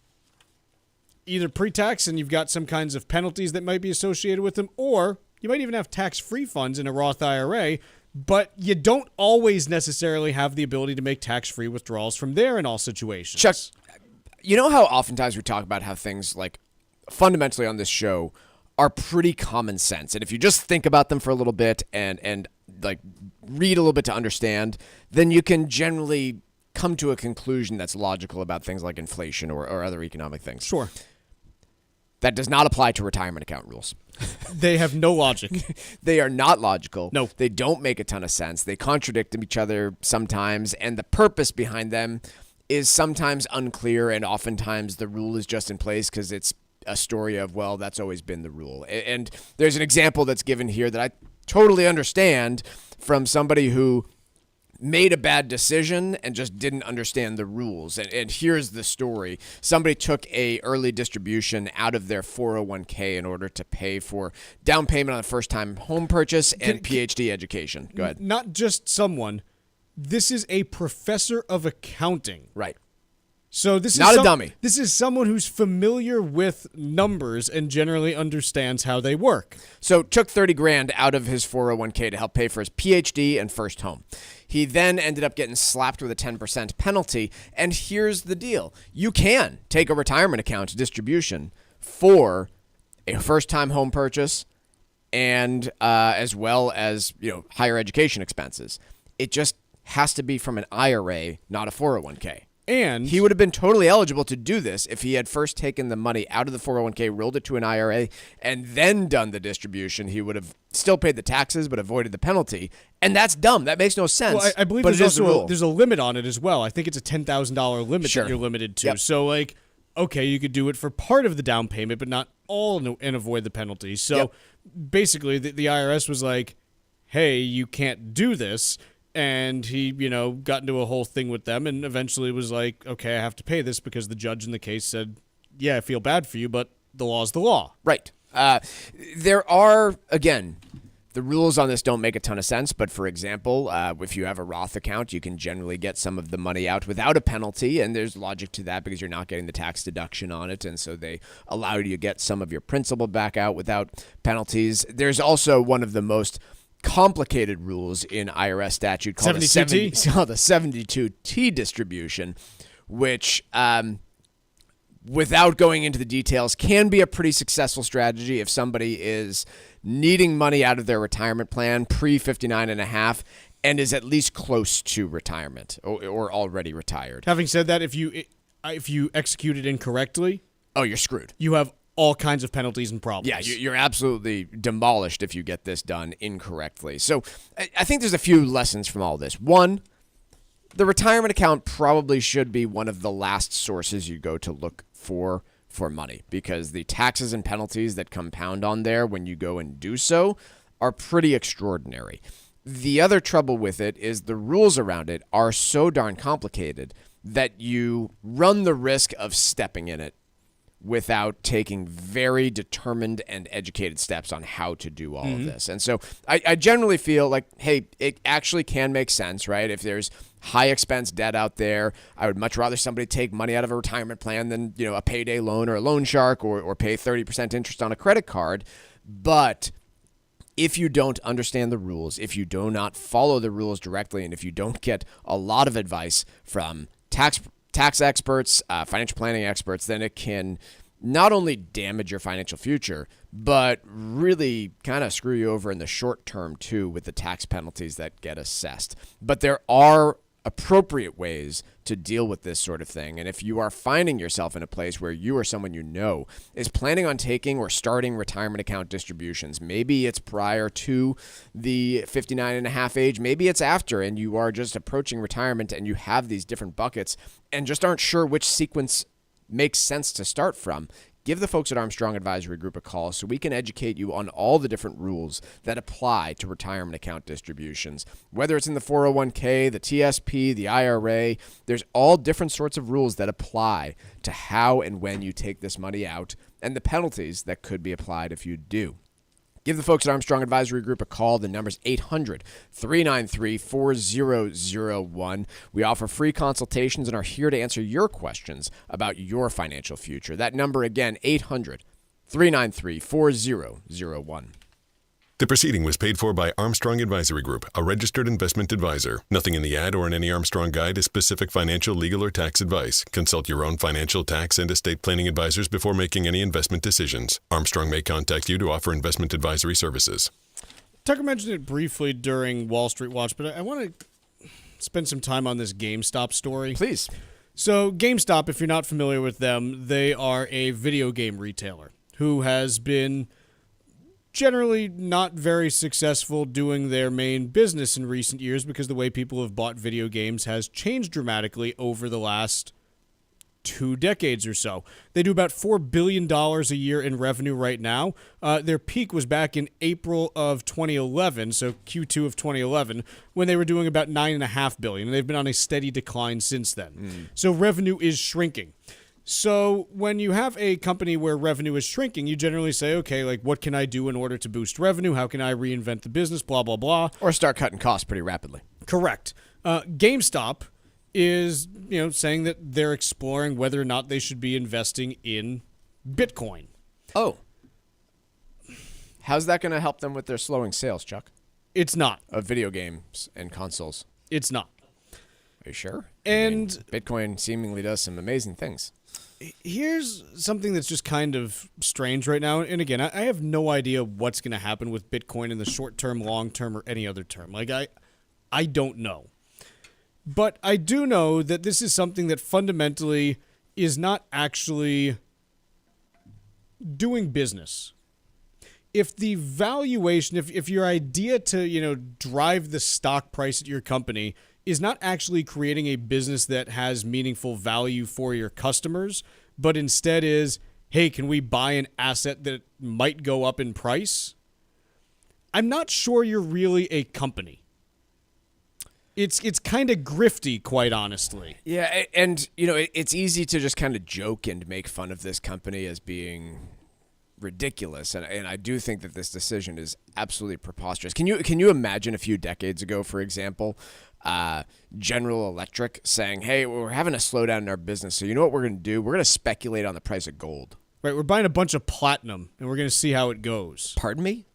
either pre-tax and you've got some kinds of penalties that might be associated with them, or you might even have tax-free funds in a Roth IRA, but you don't always necessarily have the ability to make tax-free withdrawals from there in all situations. Chuck, you know how oftentimes we talk about how things, like, fundamentally on this show are pretty common sense, and if you just think about them for a little bit and like read a little bit to understand, then you can generally come to a conclusion that's logical about things like inflation or other economic things. Sure. That does not apply to retirement account rules. They have no logic. They are not logical. No. They don't make a ton of sense. They contradict each other sometimes, and the purpose behind them is sometimes unclear, and oftentimes the rule is just in place because it's a story of, well, that's always been the rule. And there's an example that's given here that I totally understand from somebody who made a bad decision and just didn't understand the rules. And here's the story. Somebody took a early distribution out of their 401k in order to pay for down payment on a first-time home purchase and PhD education. Go ahead. Not just someone. This is a professor of accounting. Right. So this Not is a dummy. This is someone who's familiar with numbers and generally understands how they work. So took $30,000 out of his 401k to help pay for his PhD and first home. He then ended up getting slapped with a 10% penalty. And here's the deal. You can take a retirement account distribution for a first-time home purchase and as well as higher education expenses. It just has to be from an IRA, not a 401k. And he would have been totally eligible to do this if he had first taken the money out of the 401k, rolled it to an IRA, and then done the distribution. He would have still paid the taxes but avoided the penalty. And that's dumb. That makes no sense. Well, I believe but there's also there's a limit on it as well. I think it's a $10,000 limit that you're limited to. Yep. So, okay, you could do it for part of the down payment, but not all and avoid the penalties. So, basically, the IRS was like, hey, you can't do this. And he, got into a whole thing with them and eventually was like, okay, I have to pay this because the judge in the case said, yeah, I feel bad for you, but the law's the law. Right. There are, again, the rules on this don't make a ton of sense, but for example, if you have a Roth account, you can generally get some of the money out without a penalty, and there's logic to that because you're not getting the tax deduction on it, and so they allow you to get some of your principal back out without penalties. There's also one of the most complicated rules in IRS statute called the 72T distribution, which, without going into the details, can be a pretty successful strategy if somebody is needing money out of their retirement plan pre-59 and a half and is at least close to retirement or already retired. Having said that, if you execute it incorrectly, you're screwed. You have all kinds of penalties and problems. Yeah, you're absolutely demolished if you get this done incorrectly. So I think there's a few lessons from all this. One, the retirement account probably should be one of the last sources you go to look for money because the taxes and penalties that compound on there when you go and do so are pretty extraordinary. The other trouble with it is the rules around it are so darn complicated that you run the risk of stepping in it without taking very determined and educated steps on how to do all of this. And so I generally feel like, hey, it actually can make sense, right? If there's high expense debt out there, I would much rather somebody take money out of a retirement plan than, a payday loan or a loan shark or pay 30% interest on a credit card. But if you don't understand the rules, if you do not follow the rules directly, and if you don't get a lot of advice from tax experts, financial planning experts, then it can not only damage your financial future, but really kind of screw you over in the short term too with the tax penalties that get assessed. But there are appropriate ways to deal with this sort of thing. And if you are finding yourself in a place where you or someone you know is planning on taking or starting retirement account distributions, maybe it's prior to the 59 and a half age, maybe it's after, and you are just approaching retirement and you have these different buckets and just aren't sure which sequence makes sense to start from, give the folks at Armstrong Advisory Group a call so we can educate you on all the different rules that apply to retirement account distributions. Whether it's in the 401k, the TSP, the IRA, there's all different sorts of rules that apply to how and when you take this money out and the penalties that could be applied if you do. Give the folks at Armstrong Advisory Group a call. The number's 800-393-4001. We offer free consultations and are here to answer your questions about your financial future. That number again, 800-393-4001. The proceeding was paid for by Armstrong Advisory Group, a registered investment advisor. Nothing in the ad or in any Armstrong guide is specific financial, legal, or tax advice. Consult your own financial, tax, and estate planning advisors before making any investment decisions. Armstrong may contact you to offer investment advisory services. Tucker mentioned it briefly during Wall Street Watch, but I want to spend some time on this GameStop story. Please. So GameStop, if you're not familiar with them, they are a video game retailer who has been generally not very successful doing their main business in recent years because the way people have bought video games has changed dramatically over the last 2 decades or so. They do about $4 billion a year in revenue right now. Their peak was back in April of 2011, so Q2 of 2011, when they were doing about $9.5 billion, and they've been on a steady decline since then. So revenue is shrinking. So when you have a company where revenue is shrinking, you generally say, okay, like what can I do in order to boost revenue? How can I reinvent the business? Blah, blah, blah. Or start cutting costs pretty rapidly. Correct. GameStop is, saying that they're exploring whether or not they should be investing in Bitcoin. Oh. How's that going to help them with their slowing sales, Chuck? It's not. Of video games and consoles. It's not. Are you sure? And Bitcoin seemingly does some amazing things. Here's something that's just kind of strange right now. And again, I have no idea what's going to happen with Bitcoin in the short term, long term, or any other term. Like, I don't know. But I do know that this is something that fundamentally is not actually doing business. If the valuation, if your idea to, drive the stock price at your company is not actually creating a business that has meaningful value for your customers, but instead is, hey, can we buy an asset that might go up in price? I'm not sure you're really a company. It's kind of grifty, quite honestly. Yeah, and, it's easy to just kind of joke and make fun of this company as being ridiculous, and I do think that this decision is absolutely preposterous. Can you imagine a few decades ago, for example, General Electric saying, hey, we're having a slowdown in our business, so you know what we're going to do? We're going to speculate on the price of gold. Right, we're buying a bunch of platinum, and we're going to see how it goes. Pardon me?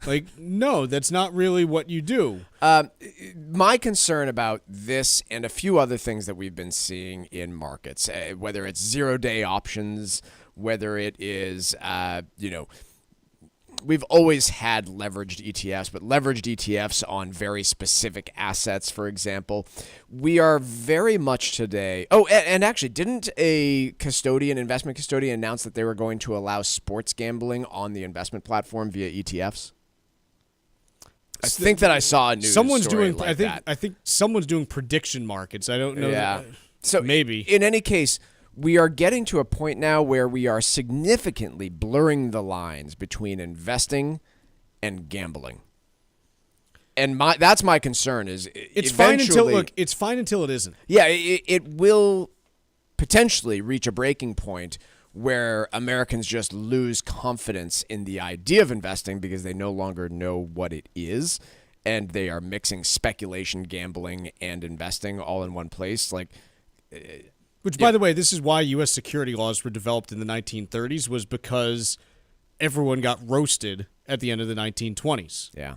Like, no, that's not really what you do. My concern about this and a few other things that we've been seeing in markets, whether it's zero-day options, whether it is, we've always had leveraged ETFs, but leveraged ETFs on very specific assets, for example. We are very much today. Oh, and actually, didn't a investment custodian announce that they were going to allow sports gambling on the investment platform via ETFs? I think that I saw a news story like that. I think someone's doing prediction markets. I don't know. Yeah. So maybe. In any case, we are getting to a point now where we are significantly blurring the lines between investing and gambling. And that's my concern is it's fine until it isn't. Yeah, it will potentially reach a breaking point where Americans just lose confidence in the idea of investing because they no longer know what it is, and they are mixing speculation, gambling, and investing all in one place. Which, by the way, this is why U.S. security laws were developed in the 1930s, was because everyone got roasted at the end of the 1920s. Yeah.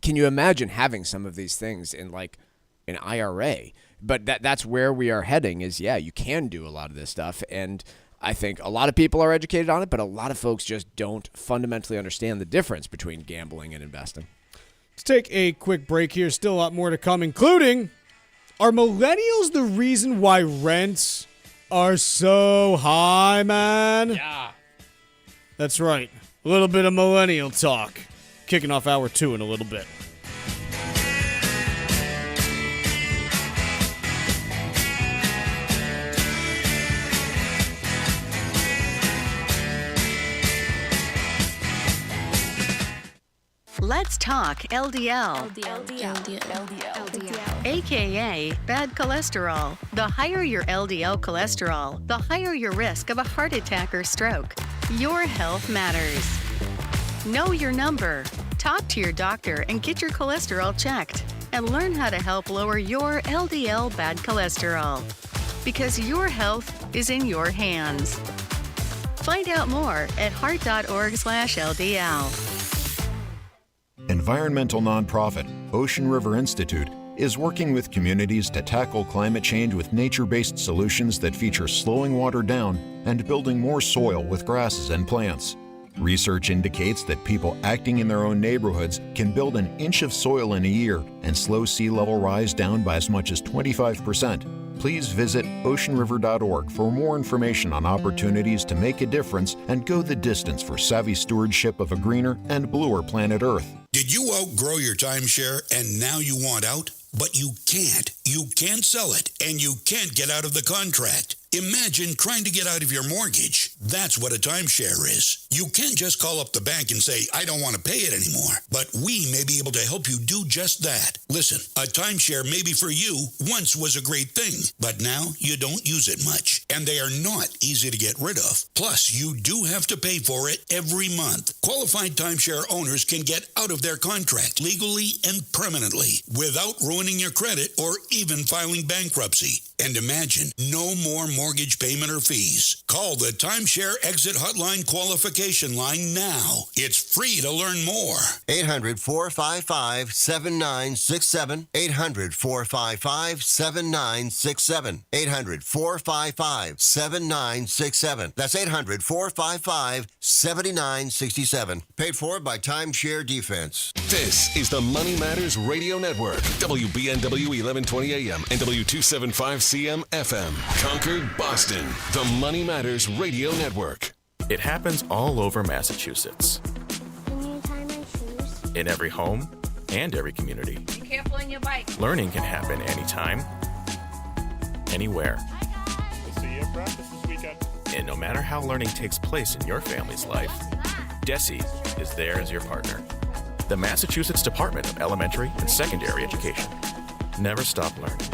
Can you imagine having some of these things in an IRA? But that's where we are heading is, you can do a lot of this stuff, and I think a lot of people are educated on it, but a lot of folks just don't fundamentally understand the difference between gambling and investing. Let's take a quick break here. Still a lot more to come, including, are millennials the reason why rents are so high, man? Yeah. That's right. A little bit of millennial talk. Kicking off hour 2 in a little bit. Let's talk LDL. AKA bad cholesterol. The higher your LDL cholesterol, the higher your risk of a heart attack or stroke. Your health matters. Know your number. Talk to your doctor and get your cholesterol checked. And learn how to help lower your LDL bad cholesterol. Because your health is in your hands. Find out more at heart.org/LDL. Environmental nonprofit Ocean River Institute is working with communities to tackle climate change with nature-based solutions that feature slowing water down and building more soil with grasses and plants. Research indicates that people acting in their own neighborhoods can build an inch of soil in a year and slow sea level rise down by as much as 25%. Please visit oceanriver.org for more information on opportunities to make a difference and go the distance for savvy stewardship of a greener and bluer planet Earth. Did you outgrow your timeshare and now you want out? But you can't. You can't sell it, and you can't get out of the contract. Imagine trying to get out of your mortgage. That's what a timeshare is. You can't just call up the bank and say, I don't want to pay it anymore. But we may be able to help you do just that. Listen, a timeshare maybe for you once was a great thing, but now you don't use it much. And they are not easy to get rid of. Plus, you do have to pay for it every month. Qualified timeshare owners can get out of their contract legally and permanently without ruining your credit or even filing bankruptcy. And imagine, no more mortgage payment or fees. Call the Timeshare Exit Hotline qualification line now. It's free to learn more. 800-455-7967. 800-455-7967. 800-455-7967. That's 800-455-7967. Paid for by Timeshare Defense. This is the Money Matters Radio Network. WBNW 1120 AM and W275 CM FM. Concord, Boston. The Money Matters Radio Network. It happens all over Massachusetts. Can you tie my shoes? In every home and every community. Be careful on your bike. Learning can happen anytime, anywhere. We'll see you at practice this weekend. And no matter how learning takes place in your family's life, DESE is there as your partner. The Massachusetts Department of Elementary and Secondary Education. Never stop learning.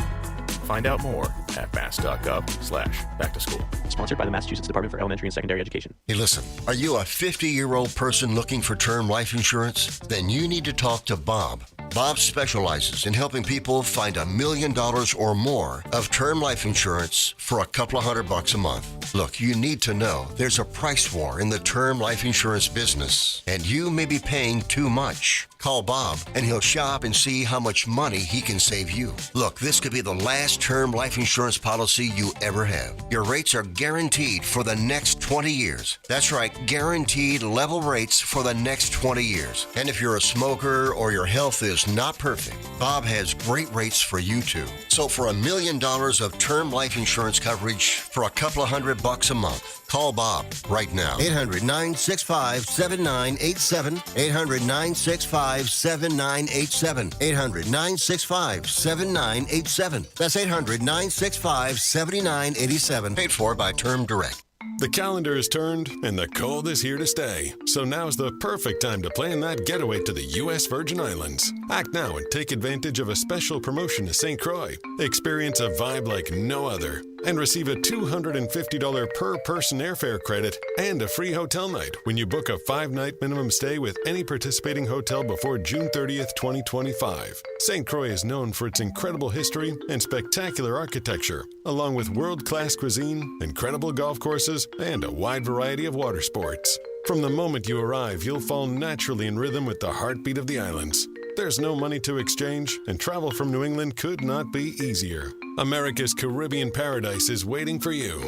Find out more at mass.gov/back-to-school. Sponsored by the Massachusetts Department for Elementary and Secondary Education. Hey, listen, are you a 50-year-old person looking for term life insurance? Then you need to talk to Bob. Bob specializes in helping people find $1 million or more of term life insurance for a couple of $100 a month. Look, you need to know there's a price war in the term life insurance business, and you may be paying too much. Call Bob, and he'll shop and see how much money he can save you. Look, this could be the last term life insurance policy you ever have. Your rates are guaranteed for the next 20 years. That's right, guaranteed level rates for the next 20 years. And if you're a smoker or your health is not perfect, Bob has great rates for you too. So for $1 million of term life insurance coverage for a couple of $100 a month, call Bob right now. 800-965-7987. 800-965-7987. 800-965-7987. That's 800-965-7987. Paid for by Term Direct. The calendar is turned and the cold is here to stay. So now's the perfect time to plan that getaway to the U.S. Virgin Islands. Act now and take advantage of a special promotion to St. Croix. Experience a vibe like no other and receive a $250 per person airfare credit and a free hotel night when you book a 5-night minimum stay with any participating hotel before June 30th, 2025. St. Croix is known for its incredible history and spectacular architecture, along with world-class cuisine, incredible golf courses, and a wide variety of water sports. From the moment you arrive, you'll fall naturally in rhythm with the heartbeat of the islands. There's no money to exchange, and travel from New England could not be easier. America's Caribbean paradise is waiting for you.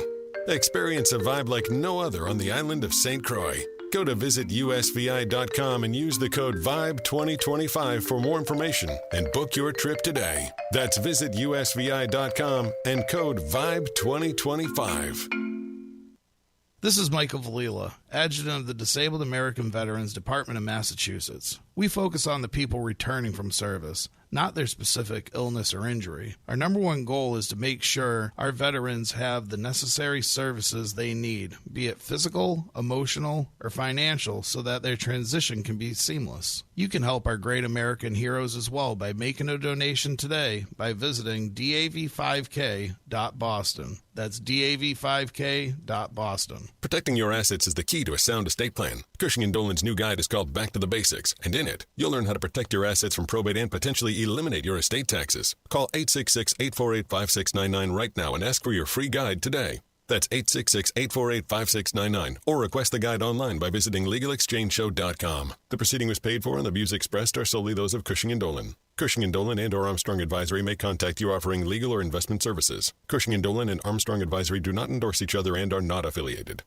Experience a vibe like no other on the island of St. Croix. Go to visitusvi.com and use the code VIBE2025 for more information and book your trip today. That's visitusvi.com and code VIBE2025. This is Michael Valila, Adjutant of the Disabled American Veterans Department of Massachusetts. We focus on the people returning from service, not their specific illness or injury. Our number one goal is to make sure our veterans have the necessary services they need, be it physical, emotional, or financial, so that their transition can be seamless. You can help our great American heroes as well by making a donation today by visiting dav5k.boston. That's dav5k.boston. Protecting your assets is the key to a sound estate plan. Cushing & Dolan's new guide is called Back to the Basics, and in it, you'll learn how to protect your assets from probate and potentially eliminate your estate taxes. Call 866-848-5699 right now and ask for your free guide today. That's 866-848-5699, or request the guide online by visiting LegalExchangeShow.com. The proceeding was paid for and the views expressed are solely those of Cushing & Dolan. Cushing & Dolan and or Armstrong Advisory may contact you offering legal or investment services. Cushing & Dolan and Armstrong Advisory do not endorse each other and are not affiliated.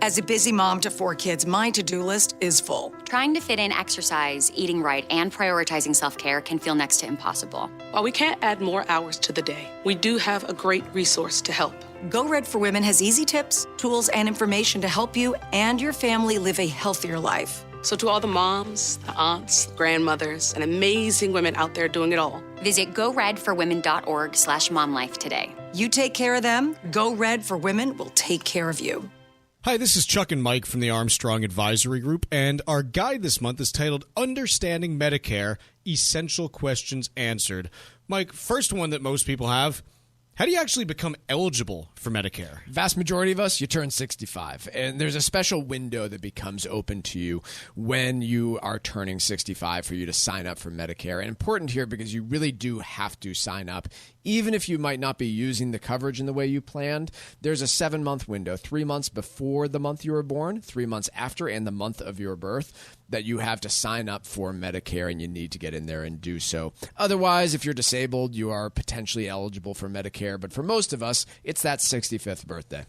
As a busy mom to 4 kids, my to-do list is full. Trying to fit in exercise, eating right, and prioritizing self-care can feel next to impossible. While we can't add more hours to the day, we do have a great resource to help. Go Red for Women has easy tips, tools, and information to help you and your family live a healthier life. So to all the moms, the aunts, grandmothers, and amazing women out there doing it all, visit goredforwomen.org/momlife today. You take care of them, Go Red for Women will take care of you. Hi, this is Chuck and Mike from the Armstrong Advisory Group, and our guide this month is titled Understanding Medicare, Essential Questions Answered. Mike, first one that most people have, how do you actually become eligible for Medicare? Vast majority of us, you turn 65, and there's a special window that becomes open to you when you are turning 65 for you to sign up for Medicare. And important here because you really do have to sign up. Even if you might not be using the coverage in the way you planned, there's a 7-month window, 3 months before the month you were born, 3 months after, and the month of your birth, that you have to sign up for Medicare, and you need to get in there and do so. Otherwise, if you're disabled, you are potentially eligible for Medicare, but for most of us, it's that 65th birthday.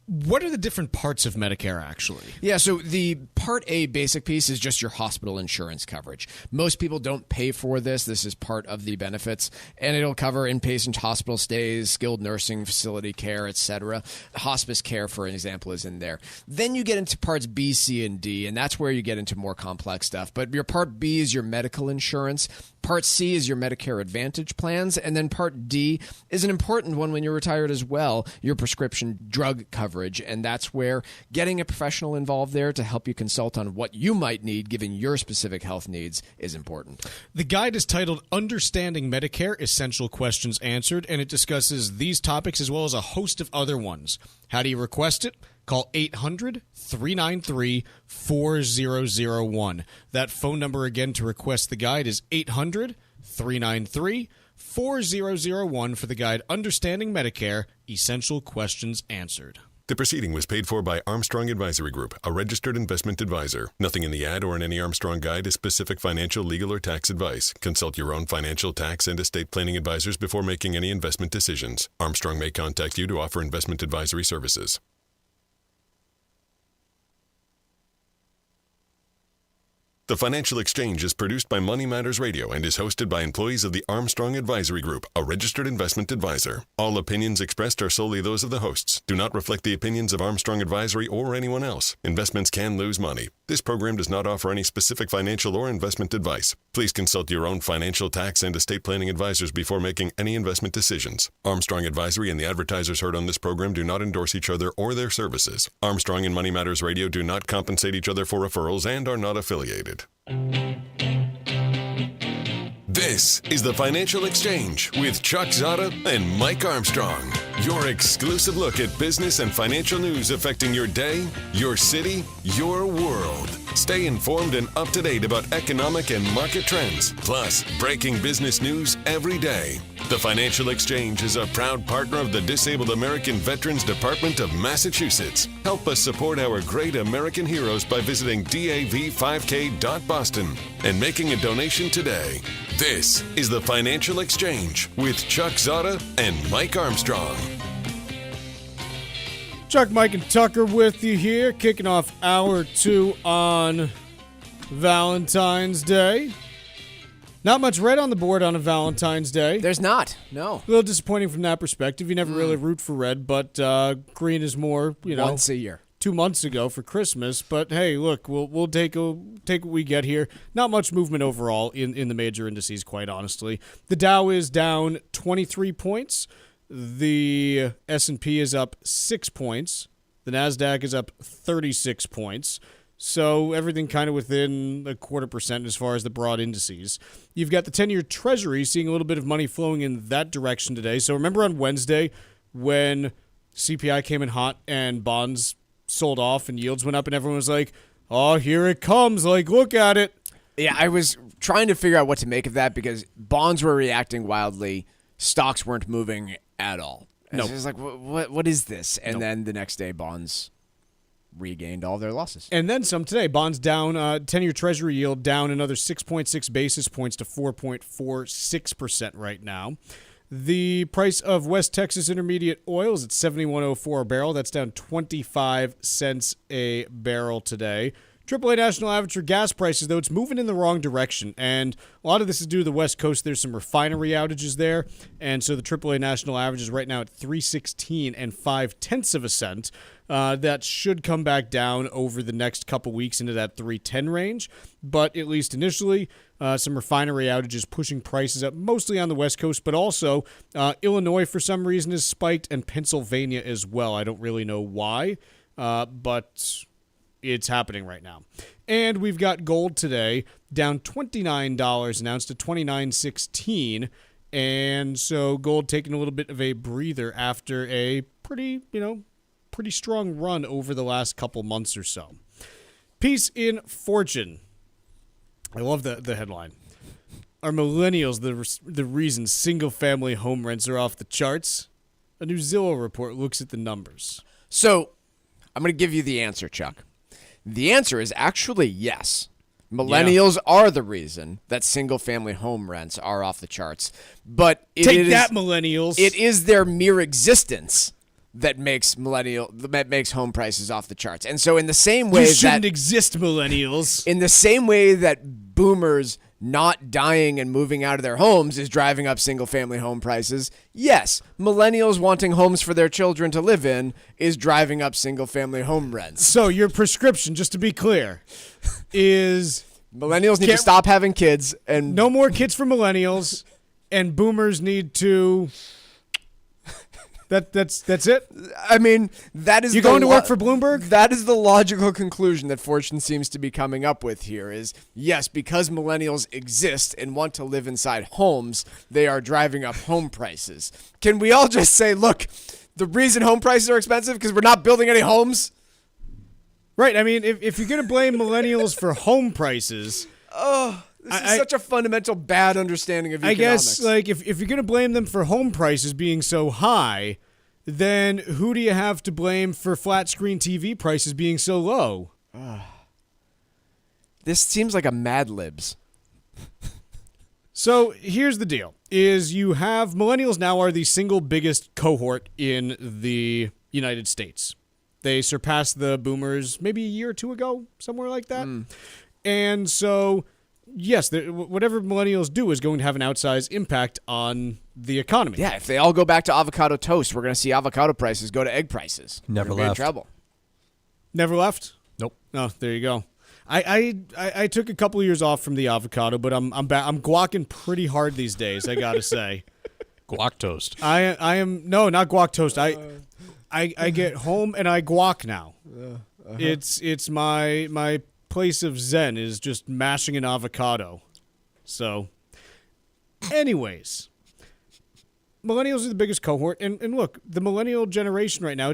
What are the different parts of Medicare, actually? Yeah, so the Part A basic piece is just your hospital insurance coverage. Most people don't pay for this. This is part of the benefits, and it'll cover inpatient hospital stays, skilled nursing facility care, etc. Hospice care, for example, is in there. Then you get into Parts B, C, and D, and that's where you get into more complex stuff. But your Part B is your medical insurance. Part C is your Medicare Advantage plans, and then Part D is an important one when you're retired as well, your prescription drug coverage, and that's where getting a professional involved there to help you consult on what you might need given your specific health needs is important. The guide is titled Understanding Medicare, Essential Questions Answered, and it discusses these topics as well as a host of other ones. How do you request it? Call 800-393-4001. That phone number again to request the guide is 800-393-4001 for the guide Understanding Medicare, Essential Questions Answered. The proceeding was paid for by Armstrong Advisory Group, a registered investment advisor. Nothing in the ad or in any Armstrong guide is specific financial, legal, or tax advice. Consult your own financial, tax, and estate planning advisors before making any investment decisions. Armstrong may contact you to offer investment advisory services. The Financial Exchange is produced by Money Matters Radio and is hosted by employees of the Armstrong Advisory Group, a registered investment advisor. All opinions expressed are solely those of the hosts, do not reflect the opinions of Armstrong Advisory or anyone else. Investments can lose money. This program does not offer any specific financial or investment advice. Please consult your own financial, tax, and estate planning advisors before making any investment decisions. Armstrong Advisory and the advertisers heard on this program do not endorse each other or their services. Armstrong and Money Matters Radio do not compensate each other for referrals and are not affiliated. This is the Financial Exchange with Chuck Zada and Mike Armstrong. Your exclusive look at business and financial news affecting your day, your city, your world. Stay informed and up to date about economic and market trends, plus breaking business news every day. The Financial Exchange is a proud partner of the Disabled American Veterans Department of Massachusetts. Help us support our great American heroes by visiting dav5k.boston and making a donation today. This is the Financial Exchange with Chuck Zada and Mike Armstrong. Chuck, Mike, and Tucker with you here, kicking off hour 2 on Valentine's Day. Not much red on the board on a Valentine's Day. There's not, no. A little disappointing from that perspective. You never really root for red, but green is more, once a year. 2 months ago for Christmas. But hey, look, we'll take what we get here. Not much movement overall in the major indices, quite honestly. The Dow is down 23 points. The S&P is up 6 points. The NASDAQ is up 36 points. So everything kind of within 0.25% as far as the broad indices. You've got the 10-year Treasury seeing a little bit of money flowing in that direction today. So remember on Wednesday when CPI came in hot and bonds sold off and yields went up and everyone was like, oh, here it comes. Like, look at it. Yeah, I was trying to figure out what to make of that because bonds were reacting wildly. Stocks weren't moving at all. No. It was like, what is this? And then the next day, bonds regained all their losses. And then some today. Bonds down, 10-year Treasury yield down another 6.6 basis points to 4.46% right now. The price of West Texas Intermediate oil is at $71.04 a barrel. That's down 25 cents a barrel today. AAA national average for gas prices, though, it's moving in the wrong direction. And a lot of this is due to the West Coast. There's some refinery outages there. And so the AAA national average is right now at $3.16 and 0.5 cents. That should come back down over the next couple weeks into that $3.10 range. But at least initially, some refinery outages pushing prices up, mostly on the West Coast, but also Illinois for some reason has spiked, and Pennsylvania as well. I don't really know why, but it's happening right now. And we've got gold today down $29 an ounce to $29.16. And so gold taking a little bit of a breather after a pretty strong run over the last couple months or so. Piece in Fortune. I love the headline. Are millennials the reason single-family home rents are off the charts? A new Zillow report looks at the numbers. So I'm going to give you the answer, Chuck. The answer is actually yes. Millennials are the reason that single-family home rents are off the charts. But Take that, millennials. It is their mere existence that makes home prices off the charts. And so in the same way you shouldn't exist, millennials. In the same way that boomers not dying and moving out of their homes is driving up single-family home prices, yes, millennials wanting homes for their children to live in is driving up single-family home rents. So your prescription, just to be clear, is millennials need to stop having kids, and no more kids for millennials, and boomers need to... That's it? I mean, that is... You going to work for Bloomberg? That is the logical conclusion that Fortune seems to be coming up with here is, yes, because millennials exist and want to live inside homes, they are driving up home prices. Can we all just say, look, the reason home prices are expensive because we're not building any homes? Right. I mean, if you're going to blame millennials for home prices... This is such a fundamental bad understanding of economics. I guess, like, if you're going to blame them for home prices being so high, then who do you have to blame for flat screen TV prices being so low? This seems like a Mad Libs. So here's the deal, is you have millennials now are the single biggest cohort in the United States. They surpassed the boomers maybe a year or two ago, somewhere like that. And so... yes, whatever millennials do is going to have an outsized impact on the economy. Yeah, if they all go back to avocado toast, we're going to see avocado prices go to egg prices. Never We're gonna be left. in trouble. Never left? Nope. Oh, there you go. I took a couple of years off from the avocado, but I'm guacking pretty hard these days, I gotta say. Guac toast. I am no, not guac toast. I get home and I guac now. It's my place of zen is just mashing an avocado. So, anyways, millennials are the biggest cohort, and look, the millennial generation right now,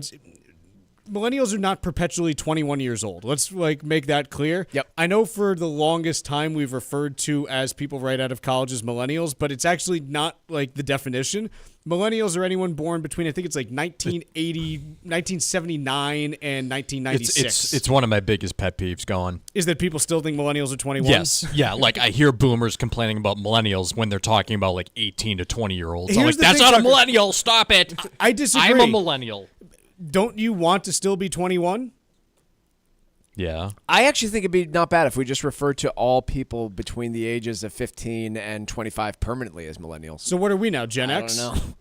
millennials are not perpetually 21 years old. Let's make that clear. Yep. I know for the longest time we've referred to as people right out of college as millennials, but it's actually not the definition. Millennials are anyone born between, I think it's 1980, 1979 and 1996. It's one of my biggest pet peeves going. Is that people still think millennials are 21? Yes. Yeah, I hear boomers complaining about millennials when they're talking about 18 to 20-year-olds. I'm that's not a millennial. Stop it. I disagree. I'm a millennial. Don't you want to still be 21? Yeah. I actually think it'd be not bad if we just refer to all people between the ages of 15 and 25 permanently as millennials. So what are we now, Gen X? I don't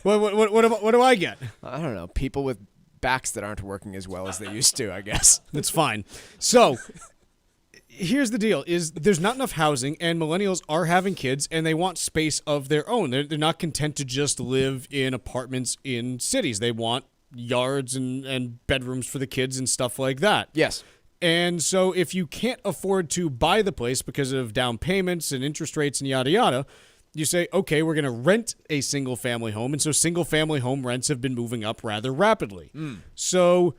know. What do I get? I don't know. People with backs that aren't working as well as they used to, I guess. That's fine. So here's the deal, is there's not enough housing, and millennials are having kids, and they want space of their own. They're not content to just live in apartments in cities. They want yards and bedrooms for the kids and stuff like that. Yes. And so if you can't afford to buy the place because of down payments and interest rates and yada yada, you say, okay, we're going to rent a single-family home. And so single-family home rents have been moving up rather rapidly. So,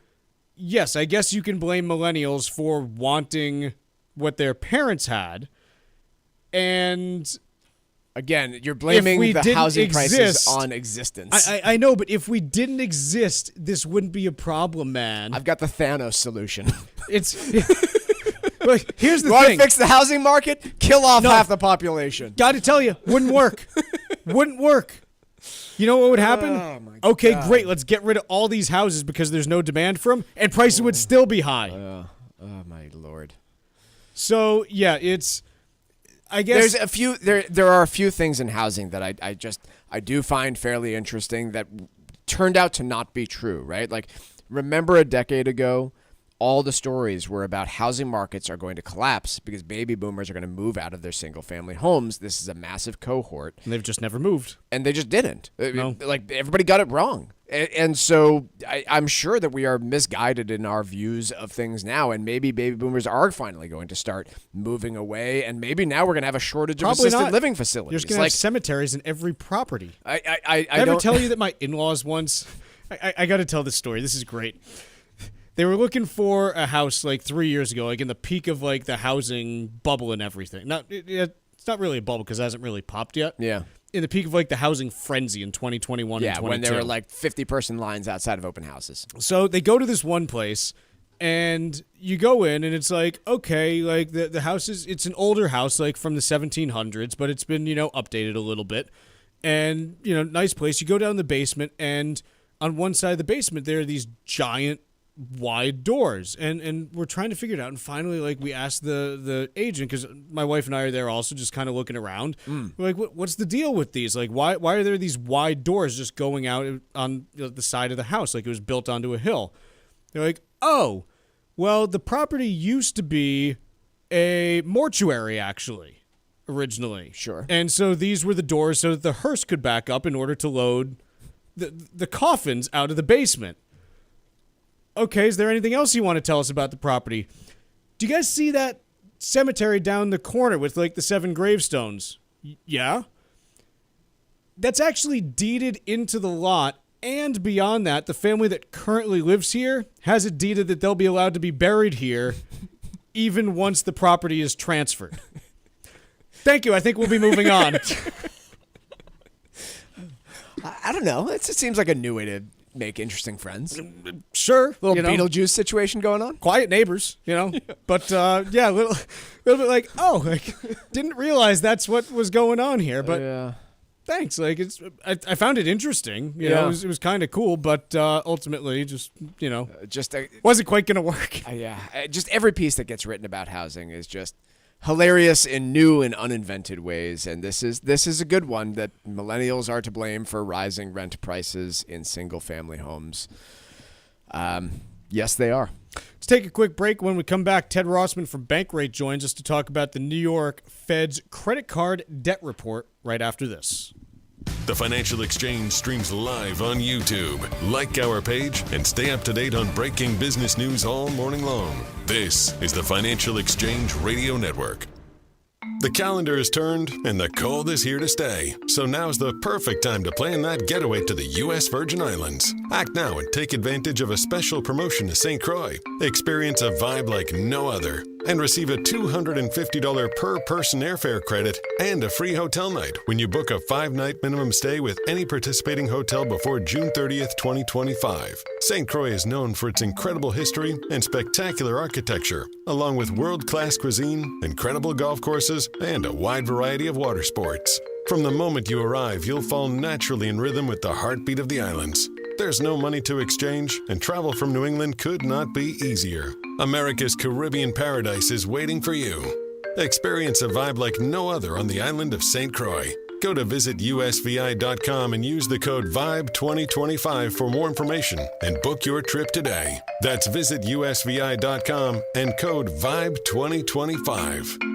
yes, I guess you can blame millennials for wanting what their parents had. And again, you're blaming the housing prices on existence. I know, but if we didn't exist, this wouldn't be a problem, man. I've got the Thanos solution. But here's the thing. Want to fix the housing market? Kill off half the population. Got to tell you, wouldn't work. Wouldn't work. You know what would happen? Oh my okay, God. great. Let's get rid of all these houses because there's no demand for them, and prices would still be high. Oh my Lord. So yeah, I guess there's a few. There are a few things in housing that I do find fairly interesting that turned out to not be true. Right? Remember a decade ago, all the stories were about housing markets are going to collapse because baby boomers are going to move out of their single-family homes. This is a massive cohort. And they've just never moved. And they just didn't. No. Like, everybody got it wrong. And so I'm sure that we are misguided in our views of things now, and maybe baby boomers are finally going to start moving away, and maybe now we're going to have a shortage of assisted living facilities. You're just going to have cemeteries in every property. I ever tell you that my in-laws once, I got to tell this story. This is great. They were looking for a house like 3 years ago, like in the peak of like the housing bubble and everything. It's not really a bubble because it hasn't really popped yet. Yeah. In the peak of like the housing frenzy in 2021 and 22. Yeah, when there were like 50-person lines outside of open houses. So they go to this one place, and you go in, and it's like, okay, like the house it's an older house, like from the 1700s, but it's been, updated a little bit. And, nice place. You go down the basement, and on one side of the basement, there are these giant wide doors, and we're trying to figure it out, and finally, like, we asked the agent, because my wife and I are there also just kind of looking around. We're like, what's the deal with these? Like, why are there these wide doors just going out on the side of the house, like it was built onto a hill? They're like, oh, well, the property used to be a mortuary, actually, originally. Sure. And so these were the doors so that the hearse could back up in order to load the coffins out of the basement. Okay, is there anything else you want to tell us about the property? Do you guys see that cemetery down the corner with, like, the 7 gravestones? Yeah? That's actually deeded into the lot, and beyond that, the family that currently lives here has it deeded that they'll be allowed to be buried here even once the property is transferred. Thank you. I think we'll be moving on. I don't know. It seems like a new way to make interesting friends. Sure. Little Beetlejuice situation going on. Quiet neighbors, But, a little bit like, didn't realize that's what was going on here. But yeah. Thanks. Like, I found it interesting. You know, it was kind of cool, but ultimately just wasn't quite going to work. Just every piece that gets written about housing is just hilarious in new and uninvented ways, and this is a good one, that millennials are to blame for rising rent prices in single-family homes. Yes, they are. Let's take a quick break. When we come back, Ted Rossman from Bankrate joins us to talk about the New York Fed's credit card debt report right after this. The Financial Exchange streams live on YouTube. Like our page and stay up to date on breaking business news all morning long. This is the Financial Exchange Radio Network. The calendar is turned and the cold is here to stay. So now's the perfect time to plan that getaway to the U.S. Virgin Islands. Act now and take advantage of a special promotion to St. Croix. Experience a vibe like no other and receive a $250 per person airfare credit and a free hotel night when you book a 5-night minimum stay with any participating hotel before June 30th, 2025. St. Croix is known for its incredible history and spectacular architecture, along with world-class cuisine, incredible golf courses, and a wide variety of water sports. From the moment you arrive, you'll fall naturally in rhythm with the heartbeat of the islands. There's no money to exchange, and travel from New England could not be easier. America's Caribbean paradise is waiting for you. Experience a vibe like no other on the island of St. Croix. Go to visitusvi.com and use the code VIBE2025 for more information and book your trip today. That's visitusvi.com and code VIBE2025.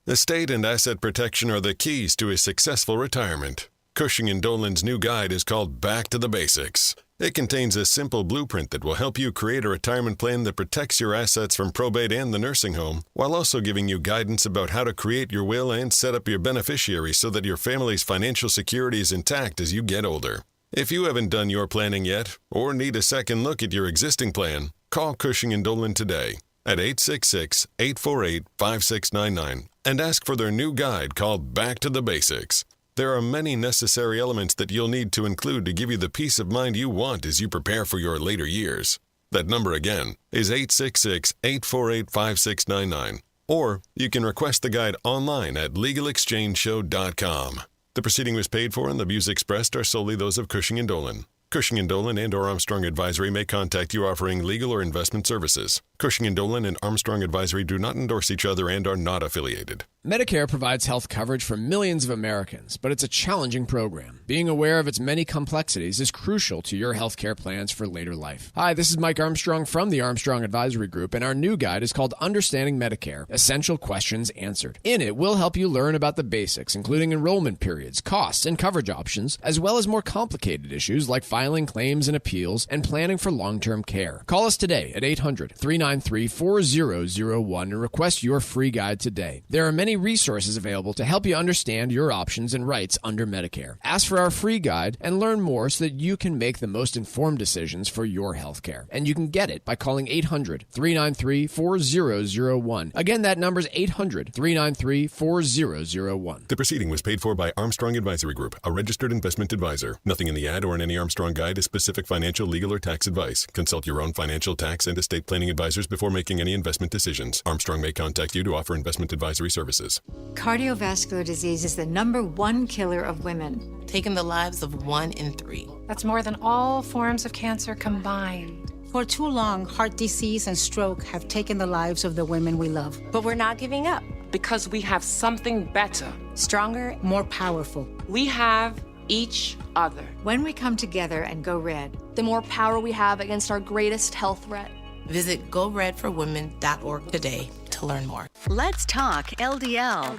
Estate and asset protection are the keys to a successful retirement. Cushing & Dolan's new guide is called Back to the Basics. It contains a simple blueprint that will help you create a retirement plan that protects your assets from probate and the nursing home, while also giving you guidance about how to create your will and set up your beneficiaries so that your family's financial security is intact as you get older. If you haven't done your planning yet, or need a second look at your existing plan, call Cushing & Dolan today at 866-848-5699 and ask for their new guide called Back to the Basics. There are many necessary elements that you'll need to include to give you the peace of mind you want as you prepare for your later years. That number again is 866-848-5699. Or you can request the guide online at LegalExchangeShow.com. The proceeding was paid for and the views expressed are solely those of Cushing & Dolan. Cushing & Dolan and/or Armstrong Advisory may contact you offering legal or investment services. Cushing & Dolan and Armstrong Advisory do not endorse each other and are not affiliated. Medicare provides health coverage for millions of Americans, but it's a challenging program. Being aware of its many complexities is crucial to your health care plans for later life. Hi, this is Mike Armstrong from the Armstrong Advisory Group, and our new guide is called Understanding Medicare, Essential Questions Answered. In it, we'll help you learn about the basics, including enrollment periods, costs, and coverage options, as well as more complicated issues like filing claims and appeals and planning for long-term care. Call us today at 800-393-4001 and request your free guide today. There are many resources available to help you understand your options and rights under Medicare. Ask for our free guide and learn more so that you can make the most informed decisions for your health care. And you can get it by calling 800-393-4001. Again, that number is 800-393-4001. The proceeding was paid for by Armstrong Advisory Group, a registered investment advisor. Nothing in the ad or in any Armstrong guide is specific financial, legal, or tax advice. Consult your own financial, tax, and estate planning advisors before making any investment decisions. Armstrong may contact you to offer investment advisory services. Cardiovascular disease is the #1 killer of women, taking the lives of 1 in 3. That's more than all forms of cancer combined. For too long, heart disease and stroke have taken the lives of the women we love. But we're not giving up. Because we have something better. Stronger, more powerful. We have each other. When we come together and go red, the more power we have against our greatest health threat. Visit GoRedForWomen.org today to learn more. Let's talk LDL.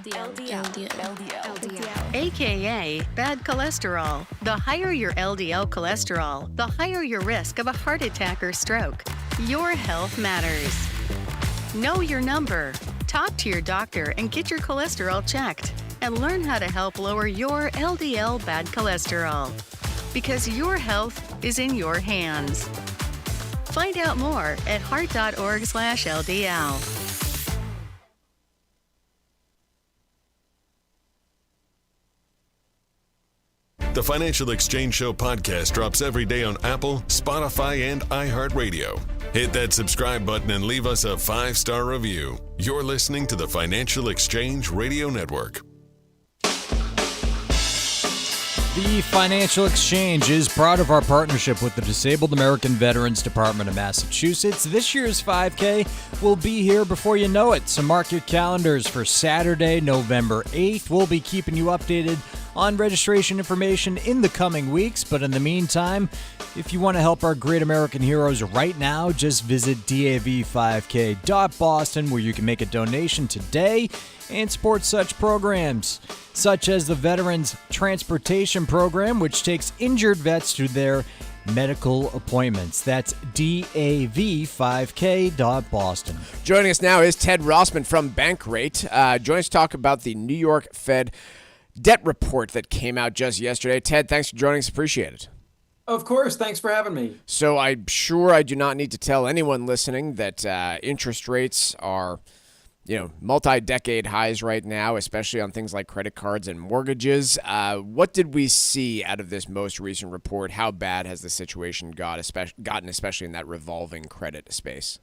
AKA bad cholesterol. The higher your LDL cholesterol, the higher your risk of a heart attack or stroke. Your health matters. Know your number. Talk to your doctor and get your cholesterol checked. And learn how to help lower your LDL bad cholesterol. Because your health is in your hands. Find out more at heart.org/LDL. The Financial Exchange Show podcast drops every day on Apple, Spotify, and iHeartRadio. Hit that subscribe button and leave us a 5-star review. You're listening to the Financial Exchange Radio Network. The Financial Exchange is proud of our partnership with the Disabled American Veterans Department of Massachusetts. This year's 5K will be here before you know it, so mark your calendars for Saturday, November 8th. We'll be keeping you updated on registration information in the coming weeks, but in the meantime, if you want to help our great American heroes right now, just visit dav5k.boston where you can make a donation today and support such programs, such as the Veterans Transportation Program, which takes injured vets to their medical appointments. That's dav5k.boston. Joining us now is Ted Rossman from Bankrate. Join us to talk about the New York Fed debt report that came out just yesterday. Ted, thanks for joining us. Appreciate it. Of course. Thanks for having me. So I'm sure I do not need to tell anyone listening that interest rates are, multi-decade highs right now, especially on things like credit cards and mortgages. What did we see out of this most recent report? How bad has the situation gotten, especially in that revolving credit space?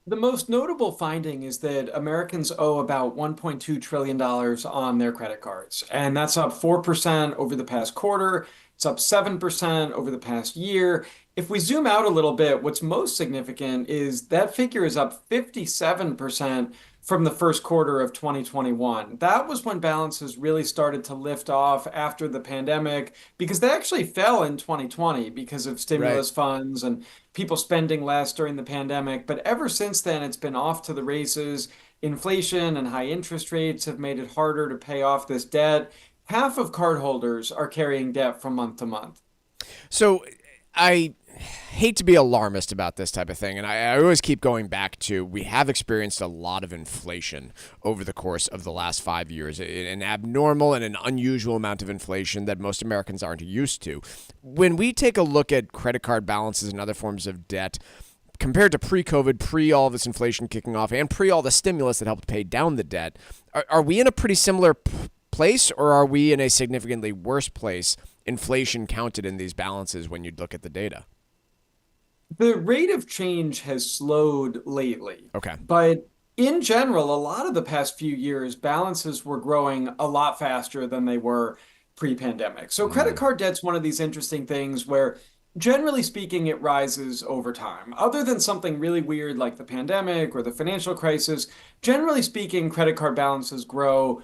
The most notable finding is that Americans owe about $1.2 trillion on their credit cards, and that's up 4% over the past quarter. It's up 7% over the past year. If we zoom out a little bit, what's most significant is that figure is up 57% from the first quarter of 2021. That was when balances really started to lift off after the pandemic, because they actually fell in 2020 because of stimulus funds and people spending less during the pandemic. But ever since then, it's been off to the races. Inflation and high interest rates have made it harder to pay off this debt. Half of cardholders are carrying debt from month to month. So I hate to be alarmist about this type of thing, and I always keep going back to we have experienced a lot of inflation over the course of the last 5 years, an abnormal and an unusual amount of inflation that most Americans aren't used to. When we take a look at credit card balances and other forms of debt, compared to pre-COVID, pre all this inflation kicking off, and pre all the stimulus that helped pay down the debt, are we in a pretty similar place, or are we in a significantly worse place, inflation counted in these balances when you look at the data? The rate of change has slowed lately. Okay. But in general, a lot of the past few years, balances were growing a lot faster than they were pre-pandemic. So credit card debt's one of these interesting things where Generally speaking, it rises over time. Other than something really weird like the pandemic or the financial crisis, generally speaking, credit card balances grow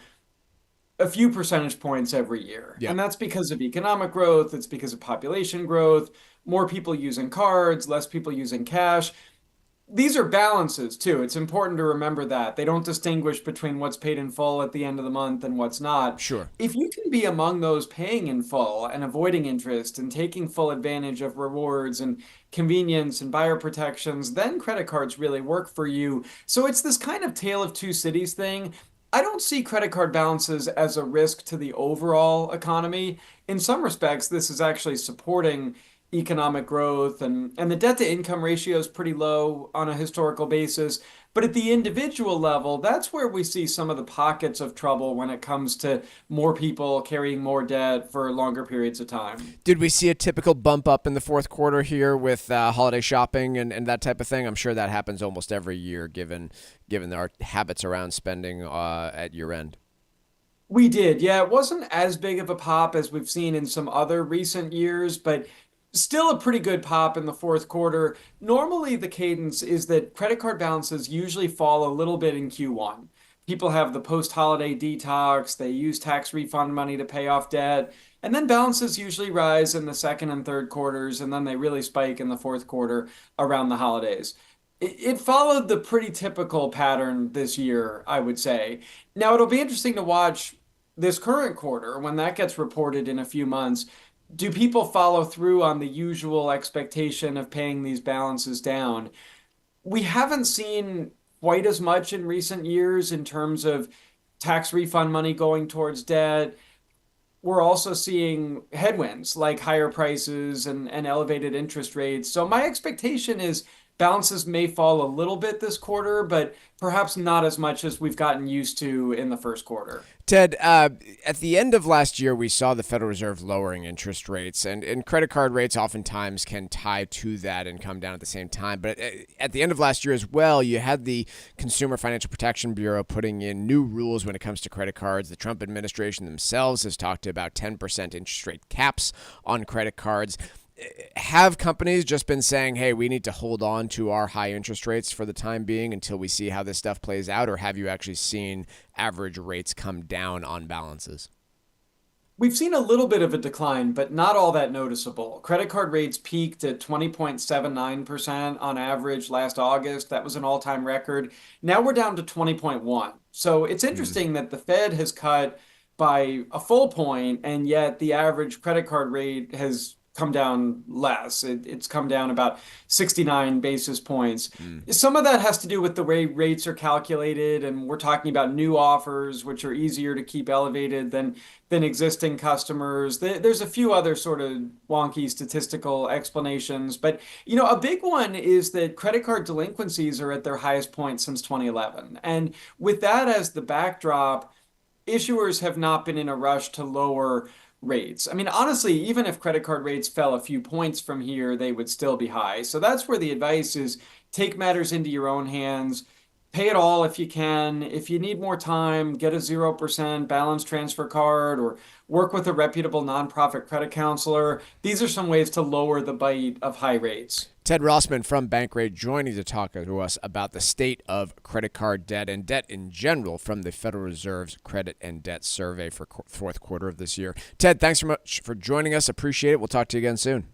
a few percentage points every year. Yeah. And that's because of economic growth, it's because of population growth, more people using cards, less people using cash. These are balances too. It's important to remember that. They don't distinguish between what's paid in full at the end of the month and what's not. Sure. If you can be among those paying in full and avoiding interest and taking full advantage of rewards and convenience and buyer protections, then credit cards really work for you. So it's this kind of tale of two cities thing. I don't see credit card balances as a risk to the overall economy. In some respects, this is actually supporting economic growth, and the debt to income ratio is pretty low on a historical basis. But at the individual level, that's where we see some of the pockets of trouble when it comes to more people carrying more debt for longer periods of time. Did we see a typical bump up in the fourth quarter here with holiday shopping and that type of thing? I'm sure that happens almost every year given our habits around spending at year end. We did, yeah. It wasn't as big of a pop as we've seen in some other recent years, but still a pretty good pop in the fourth quarter. Normally, the cadence is that credit card balances usually fall a little bit in Q1. People have the post-holiday detox, they use tax refund money to pay off debt, and then balances usually rise in the second and third quarters, and then they really spike in the fourth quarter around the holidays. It followed the pretty typical pattern this year, I would say. Now, it'll be interesting to watch this current quarter when that gets reported in a few months. Do people follow through on the usual expectation of paying these balances down? We haven't seen quite as much in recent years in terms of tax refund money going towards debt. We're also seeing headwinds like higher prices and elevated interest rates. So my expectation is balances may fall a little bit this quarter, but perhaps not as much as we've gotten used to in the first quarter. Ted, at the end of last year, we saw the Federal Reserve lowering interest rates, and credit card rates oftentimes can tie to that and come down at the same time. But at the end of last year as well, you had the Consumer Financial Protection Bureau putting in new rules when it comes to credit cards. The Trump administration themselves has talked about 10% interest rate caps on credit cards. Have companies just been saying, hey, we need to hold on to our high interest rates for the time being until we see how this stuff plays out? Or have you actually seen average rates come down on balances? We've seen a little bit of a decline, but not all that noticeable. Credit card rates peaked at 20.79% on average last August. That was an all-time record. Now we're down to 20.1. So it's interesting that the Fed has cut by a full point, and yet the average credit card rate has come down less. It's come down about 69 basis points. Some of that has to do with the way rates are calculated, and we're talking about new offers, which are easier to keep elevated than existing customers. There's a few other sort of wonky statistical explanations, but a big one is that credit card delinquencies are at their highest point since 2011. And with that as the backdrop, issuers have not been in a rush to lower rates. I mean, honestly, even if credit card rates fell a few points from here, they would still be high. So that's where the advice is: take matters into your own hands, pay it all if you can. If you need more time, get a 0% balance transfer card or work with a reputable nonprofit credit counselor. These are some ways to lower the bite of high rates. Ted Rossman from Bankrate joining to talk to us about the state of credit card debt and debt in general from the Federal Reserve's Credit and Debt Survey for fourth quarter of this year. Ted, thanks so much for joining us. Appreciate it. We'll talk to you again soon.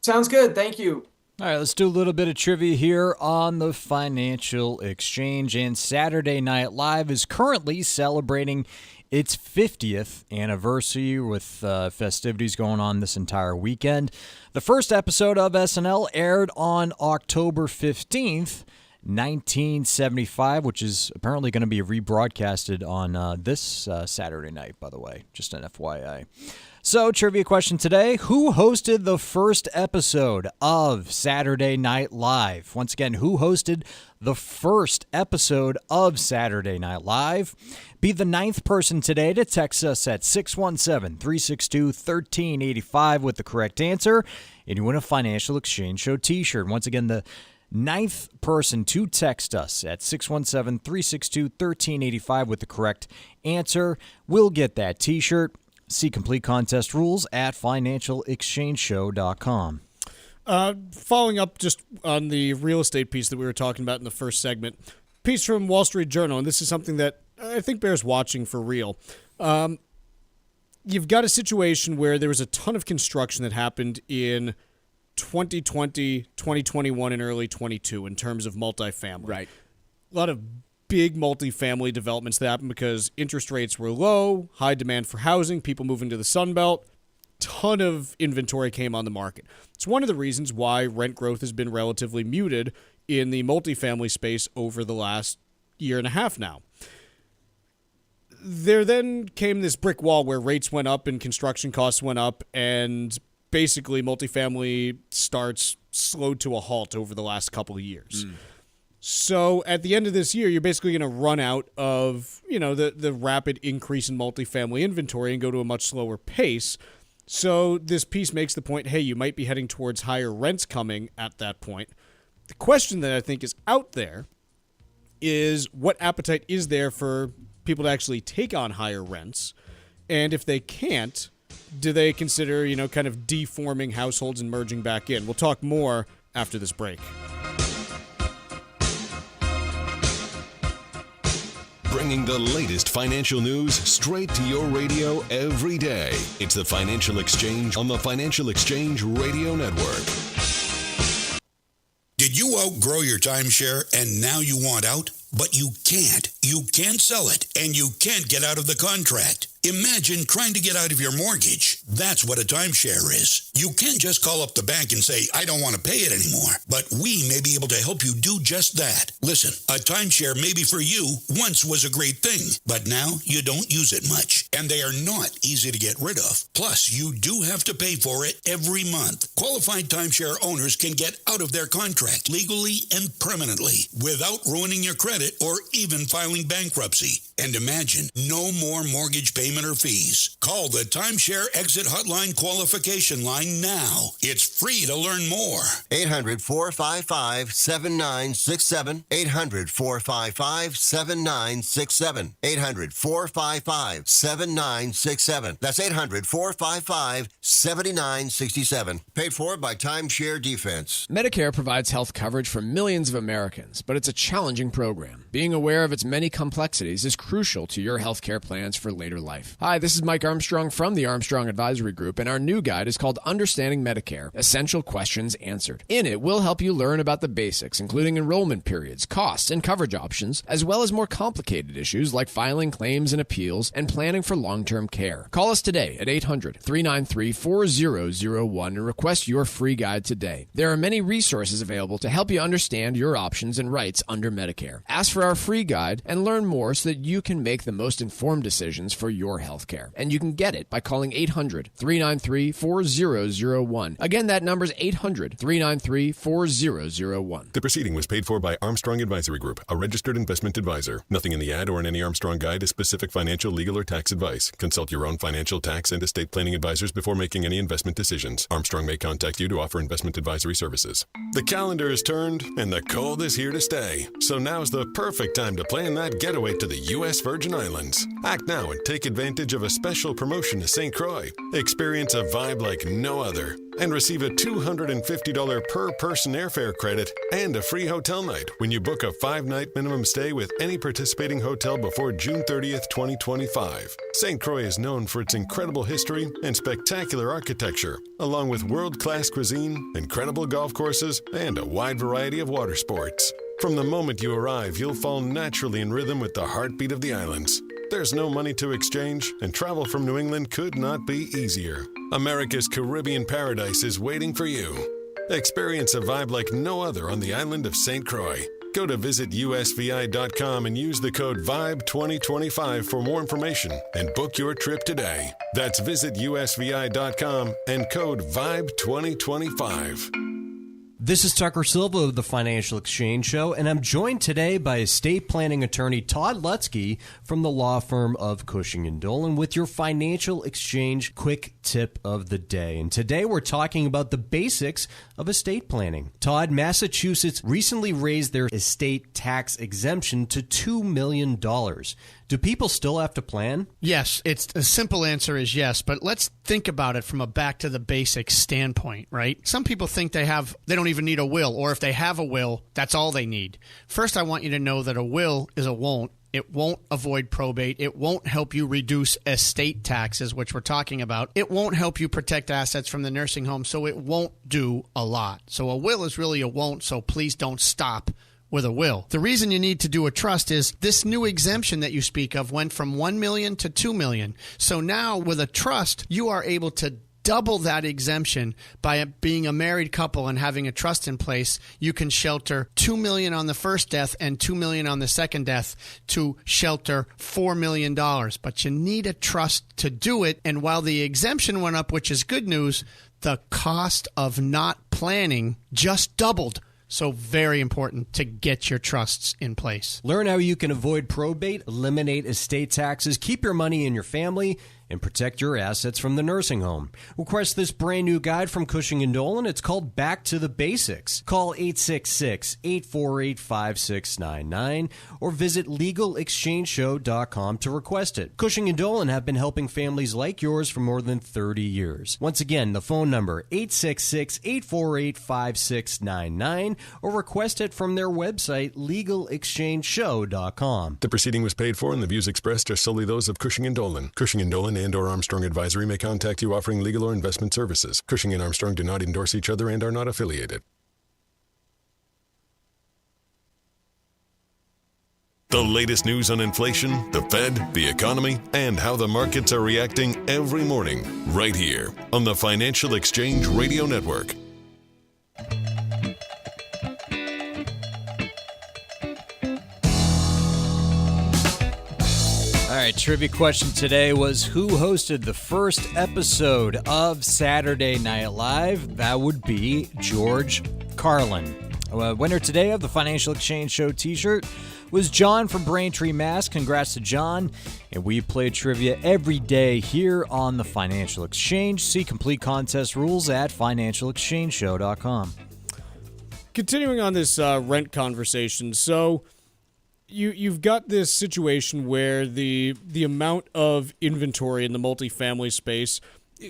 Sounds good. Thank you. All right, let's do a little bit of trivia here on the Financial Exchange. And Saturday Night Live is currently celebrating its 50th anniversary with festivities going on this entire weekend. The first episode of SNL aired on October 15th, 1975, which is apparently going to be rebroadcasted on this Saturday night, by the way, just an FYI. So, trivia question today: who hosted the first episode of Saturday Night Live? Once again, who hosted the first episode of Saturday Night Live? Be the ninth person today to text us at 617-362-1385 with the correct answer, and you win a Financial Exchange Show t-shirt. Once again, the ninth person to text us at 617-362-1385 with the correct answer will get that t-shirt. See complete contest rules at financialexchangeshow.com. Following up just on the real estate piece that we were talking about in the first segment, piece from Wall Street Journal, and this is something that I think bears watching for real. You've got a situation where there was a ton of construction that happened in 2020, 2021, and early 22 in terms of multifamily. Right. A lot of big multifamily developments that happened because interest rates were low, high demand for housing, people moving to the Sun Belt. Ton of inventory came on the market. It's one of the reasons why rent growth has been relatively muted in the multifamily space over the last year and a half now. There then came this brick wall where rates went up and construction costs went up, and basically multifamily starts slowed to a halt over the last couple of years. So at the end of this year, you're basically going to run out of, the rapid increase in multifamily inventory and go to a much slower pace. So this piece makes the point, hey, you might be heading towards higher rents coming at that point. The question that I think is out there is what appetite is there for people to actually take on higher rents? And if they can't, do they consider, kind of deforming households and merging back in? We'll talk more after this break. Bringing the latest financial news straight to your radio every day. It's the Financial Exchange on the Financial Exchange Radio Network. Did you outgrow your timeshare and now you want out? But you can't. You can't sell it, and you can't get out of the contract. Imagine trying to get out of your mortgage. That's what a timeshare is. You can't just call up the bank and say, I don't want to pay it anymore. But we may be able to help you do just that. Listen, a timeshare maybe for you once was a great thing, but now you don't use it much, and they are not easy to get rid of. Plus, you do have to pay for it every month. Qualified timeshare owners can get out of their contract legally and permanently without ruining your credit or even filing bankruptcy. And imagine no more mortgage payment or fees. Call the Timeshare Exit Hotline qualification line now. It's free to learn more. 800-455-7967. 800-455-7967. 800-455-7967. That's 800-455-7967. Paid for by Timeshare Defense. Medicare provides health coverage for millions of Americans, but it's a challenging program. Being aware of its many complexities is crucial to your health care plans for later life. Hi, this is Mike Armstrong from the Armstrong Advisory Group, and our new guide is called Understanding Medicare, Essential Questions Answered. In it, we'll help you learn about the basics, including enrollment periods, costs, and coverage options, as well as more complicated issues like filing claims and appeals and planning for long-term care. Call us today at 800-393-4001 and request your free guide today. There are many resources available to help you understand your options and rights under Medicare. Ask for our free guide and learn more so that you can make the most informed decisions for your health care. And you can get it by calling 800-393-4001. Again, that number is 800-393-4001. The proceeding was paid for by Armstrong Advisory Group, a registered investment advisor. Nothing in the ad or in any Armstrong guide is specific financial, legal, or tax advice. Consult your own financial, tax, and estate planning advisors before making any investment decisions. Armstrong may contact you to offer investment advisory services. The calendar is turned, and the cold is here to stay. So now's the perfect time to plan that getaway to the U.S. Virgin Islands. Act now and take advantage of a special promotion to St. Croix. Experience a vibe like no other and receive a $250 per person airfare credit and a free hotel night when you book a 5-night minimum stay with any participating hotel before June 30th, 2025. St. Croix is known for its incredible history and spectacular architecture, along with world-class cuisine, incredible golf courses, and a wide variety of water sports. From the moment you arrive, you'll fall naturally in rhythm with the heartbeat of the islands. There's no money to exchange, and travel from New England could not be easier. America's Caribbean paradise is waiting for you. Experience a vibe like no other on the island of St. Croix. Go to visitusvi.com and use the code VIBE2025 for more information and book your trip today. That's visitusvi.com and code VIBE2025. This is Tucker Silva of the Financial Exchange Show, and I'm joined today by estate planning attorney Todd Lutzke from the law firm of Cushing & Dolan with your Financial Exchange quick tip of the day. And today we're talking about the basics of estate planning. Todd, Massachusetts recently raised their estate tax exemption to $2 million. Do people still have to plan? Yes, it's a simple answer is yes, but let's think about it from a back to the basics standpoint, right? Some people think they don't even need a will, or if they have a will, that's all they need. First, I want you to know that a will is a won't. It won't avoid probate. It won't help you reduce estate taxes, which we're talking about. It won't help you protect assets from the nursing home, so it won't do a lot. So a will is really a won't, so please don't stop with a will. The reason you need to do a trust is this new exemption that you speak of went from $1 million to $2 million. So now with a trust, you are able to double that exemption by being a married couple and having a trust in place. You can shelter $2 million on the first death and $2 million on the second death to shelter $4 million. But you need a trust to do it. And while the exemption went up, which is good news, the cost of not planning just doubled. So very important to get your trusts in place. Learn how you can avoid probate, eliminate estate taxes, keep your money in your family, and protect your assets from the nursing home. Request this brand new guide from Cushing & Dolan. It's called Back to the Basics. Call 866-848-5699 or visit LegalExchangeShow.com to request it. Cushing & Dolan have been helping families like yours for more than 30 years. Once again, the phone number 866-848-5699 or request it from their website, LegalExchangeShow.com. The proceeding was paid for and the views expressed are solely those of Cushing & Dolan. Cushing & Dolan and or Armstrong Advisory may contact you offering legal or investment services. Cushing and Armstrong do not endorse each other and are not affiliated. The latest news on inflation, the Fed, the economy, and how the markets are reacting every morning, right here on the Financial Exchange Radio Network. All right, trivia question today was who hosted the first episode of Saturday Night Live? That would be George Carlin. Winner today of the Financial Exchange Show t-shirt was John from Braintree, Mass. Congrats to John. And we play trivia every day here on the Financial Exchange. See complete contest rules at financialexchangeshow.com. Continuing on this rent conversation, so you've got this situation where the amount of inventory in the multifamily space,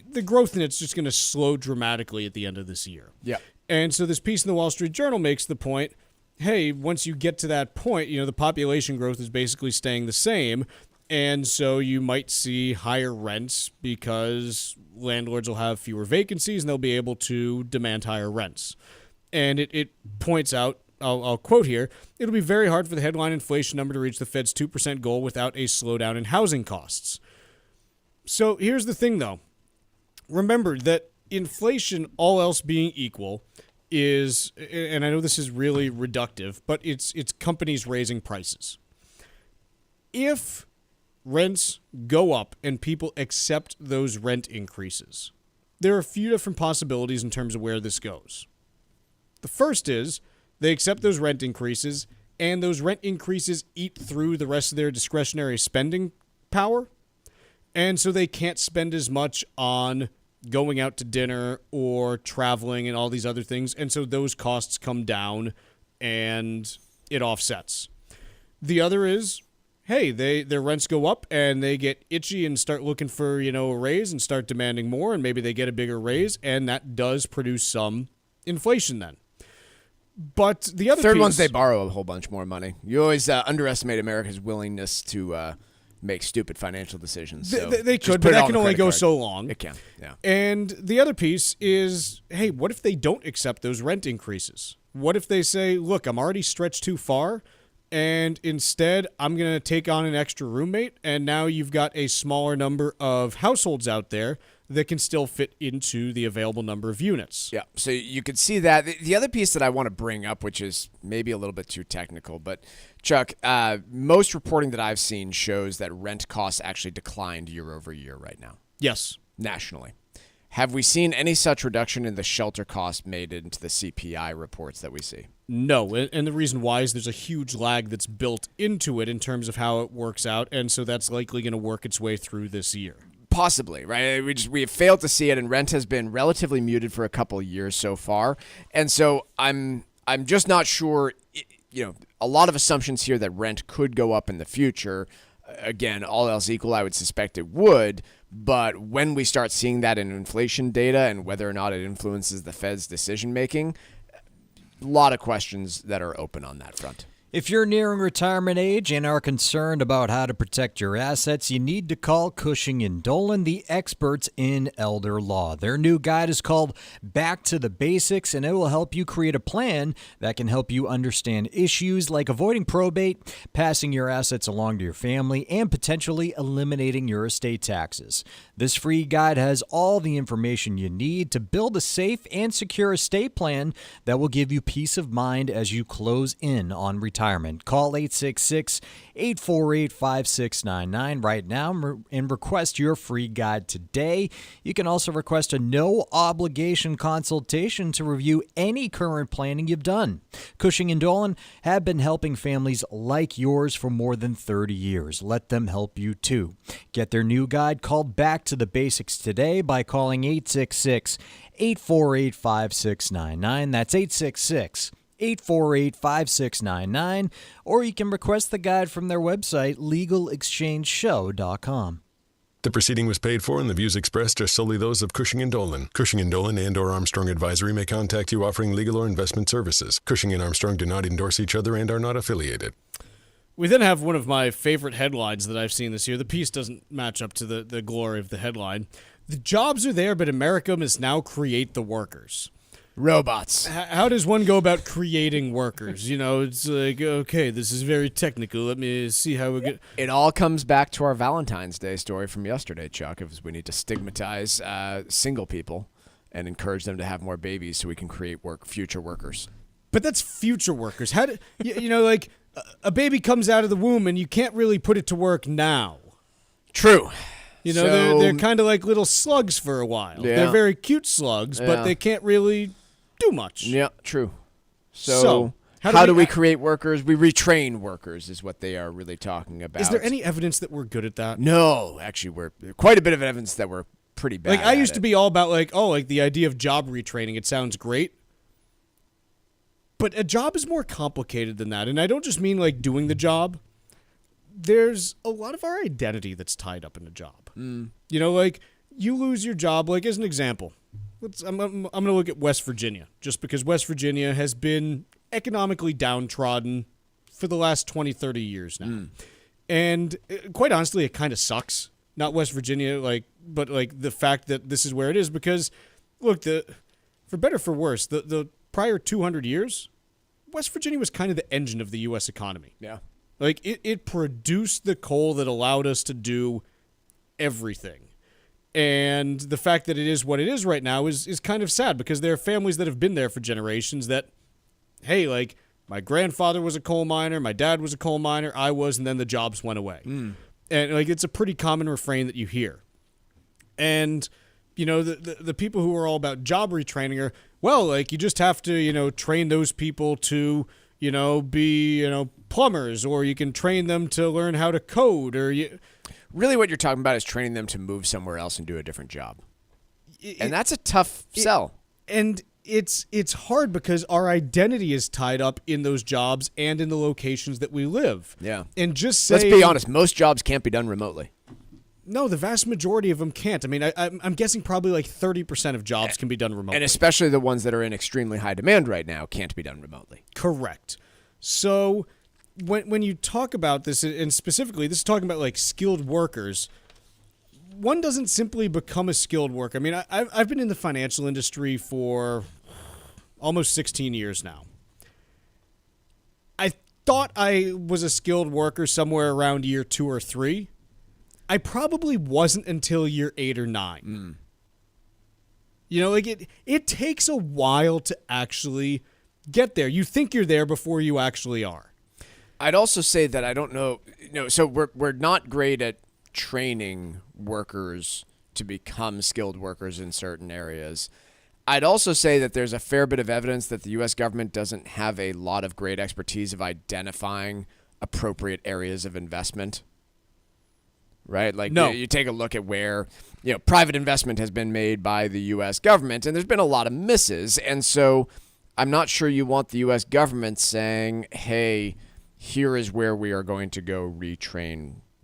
the growth in it's just going to slow dramatically at the end of this year. Yeah. And so this piece in the Wall Street Journal makes the point, hey, once you get to that point, the population growth is basically staying the same. And so you might see higher rents because landlords will have fewer vacancies and they'll be able to demand higher rents. And it points out, I'll quote here, it'll be very hard for the headline inflation number to reach the Fed's 2% goal without a slowdown in housing costs. So here's the thing, though. Remember that inflation, all else being equal, is, and I know this is really reductive, but it's companies raising prices. If rents go up and people accept those rent increases, there are a few different possibilities in terms of where this goes. The first is they accept those rent increases, and those rent increases eat through the rest of their discretionary spending power, and so they can't spend as much on going out to dinner or traveling and all these other things, and so those costs come down and it offsets. The other is, hey, their rents go up and they get itchy and start looking for, a raise and start demanding more, and maybe they get a bigger raise, and that does produce some inflation then. But the other third piece, one's they borrow a whole bunch more money. You always underestimate America's willingness to make stupid financial decisions. So they could, but that can only go so long. It can, yeah. And the other piece is, hey, what if they don't accept those rent increases? What if they say, look, I'm already stretched too far, and instead I'm going to take on an extra roommate, and now you've got a smaller number of households out there that can still fit into the available number of units. Yeah, so you could see that. The other piece that I want to bring up, which is maybe a little bit too technical, but Chuck, most reporting that I've seen shows that rent costs actually declined year over year right now. Yes. Nationally. Have we seen any such reduction in the shelter cost made into the CPI reports that we see? No, and the reason why is there's a huge lag that's built into it in terms of how it works out, and so that's likely going to work its way through this year. Possibly, right? We have failed to see it, and rent has been relatively muted for a couple of years so far, and so I'm just not sure. A lot of assumptions here that rent could go up in the future. Again, all else equal, I would suspect it would. But when we start seeing that in inflation data and whether or not it influences the Fed's decision making, a lot of questions that are open on that front. If you're nearing retirement age and are concerned about how to protect your assets, you need to call Cushing & Dolan, the experts in elder law. Their new guide is called Back to the Basics, and it will help you create a plan that can help you understand issues like avoiding probate, passing your assets along to your family, and potentially eliminating your estate taxes. This free guide has all the information you need to build a safe and secure estate plan that will give you peace of mind as you close in on retirement. Call 866-848-5699 right now and request your free guide today. You can also request a no-obligation consultation to review any current planning you've done. Cushing & Dolan have been helping families like yours for more than 30 years. Let them help you too. Get their new guide called Back to the Basics today by calling 866-848-5699. That's 848-5699, or you can request the guide from their website, legalexchangeshow.com. The proceeding was paid for and the views expressed are solely those of Cushing & Dolan. Cushing & Dolan and/or Armstrong Advisory may contact you offering legal or investment services. Cushing and Armstrong do not endorse each other and are not affiliated. We then have one of my favorite headlines that I've seen this year. The piece doesn't match up to the glory of the headline. The jobs are there, but America must now create the workers. Robots. How does one go about creating workers? It's like, okay, this is very technical. Let me see how we get. It all comes back to our Valentine's Day story from yesterday, Chuck. If we need to stigmatize single people and encourage them to have more babies so we can create future workers. But that's future workers. How do like a baby comes out of the womb and you can't really put it to work now. True. They're kind of like little slugs for a while. Yeah. They're very cute slugs, but they can't really do much. Yeah, true. So how do we create workers? We retrain workers is what they are really talking about. Is there any evidence that we're good at that? No, actually, we're quite a bit of evidence that we're pretty bad. Like I used to be all about like the idea of job retraining. It sounds great. But a job is more complicated than that. And I don't just mean like doing the job. There's a lot of our identity that's tied up in a job. Like you lose your job, like as an example. I'm going to look at West Virginia, just because West Virginia has been economically downtrodden for the last 20, 30 years now. And quite honestly, it kind of sucks. Not West Virginia, but the fact that this is where it is, because look, for better or for worse, the prior 200 years, West Virginia was kind of the engine of the U.S. economy. Yeah. Like it produced the coal that allowed us to do everything. And the fact that it is what it is right now is kind of sad, because there are families that have been there for generations that, hey, like my grandfather was a coal miner, my dad was a coal miner, I was, and then the jobs went away. And like it's a pretty common refrain that you hear. And the people who are all about job retraining are, well, like you just have to, train those people to, be, plumbers, or you can train them to learn how to code, or really what you're talking about is training them to move somewhere else and do a different job. And that's a tough sell. And it's hard because our identity is tied up in those jobs and in the locations that we live. Yeah. And just say, let's be honest, most jobs can't be done remotely. No, the vast majority of them can't. I mean, I'm guessing probably like 30% of jobs can be done remotely. And especially the ones that are in extremely high demand right now can't be done remotely. Correct. So when you talk about this, and specifically this is talking about like skilled workers, one doesn't simply become a skilled worker. I mean, I've been in the financial industry for almost 16 years now. I thought I was a skilled worker somewhere around year 2 or 3. I probably wasn't until year 8 or 9. It takes a while to actually get there. You think you're there before you actually are. I'd also say that I don't know, so we're not great at training workers to become skilled workers in certain areas. I'd also say that there's a fair bit of evidence that the U.S. government doesn't have a lot of great expertise of identifying appropriate areas of investment. Right? Like no. You take a look at where, private investment has been made by the U.S. government, and there's been a lot of misses. And so I'm not sure you want the U.S. government saying, hey, here is where we are going to go retrain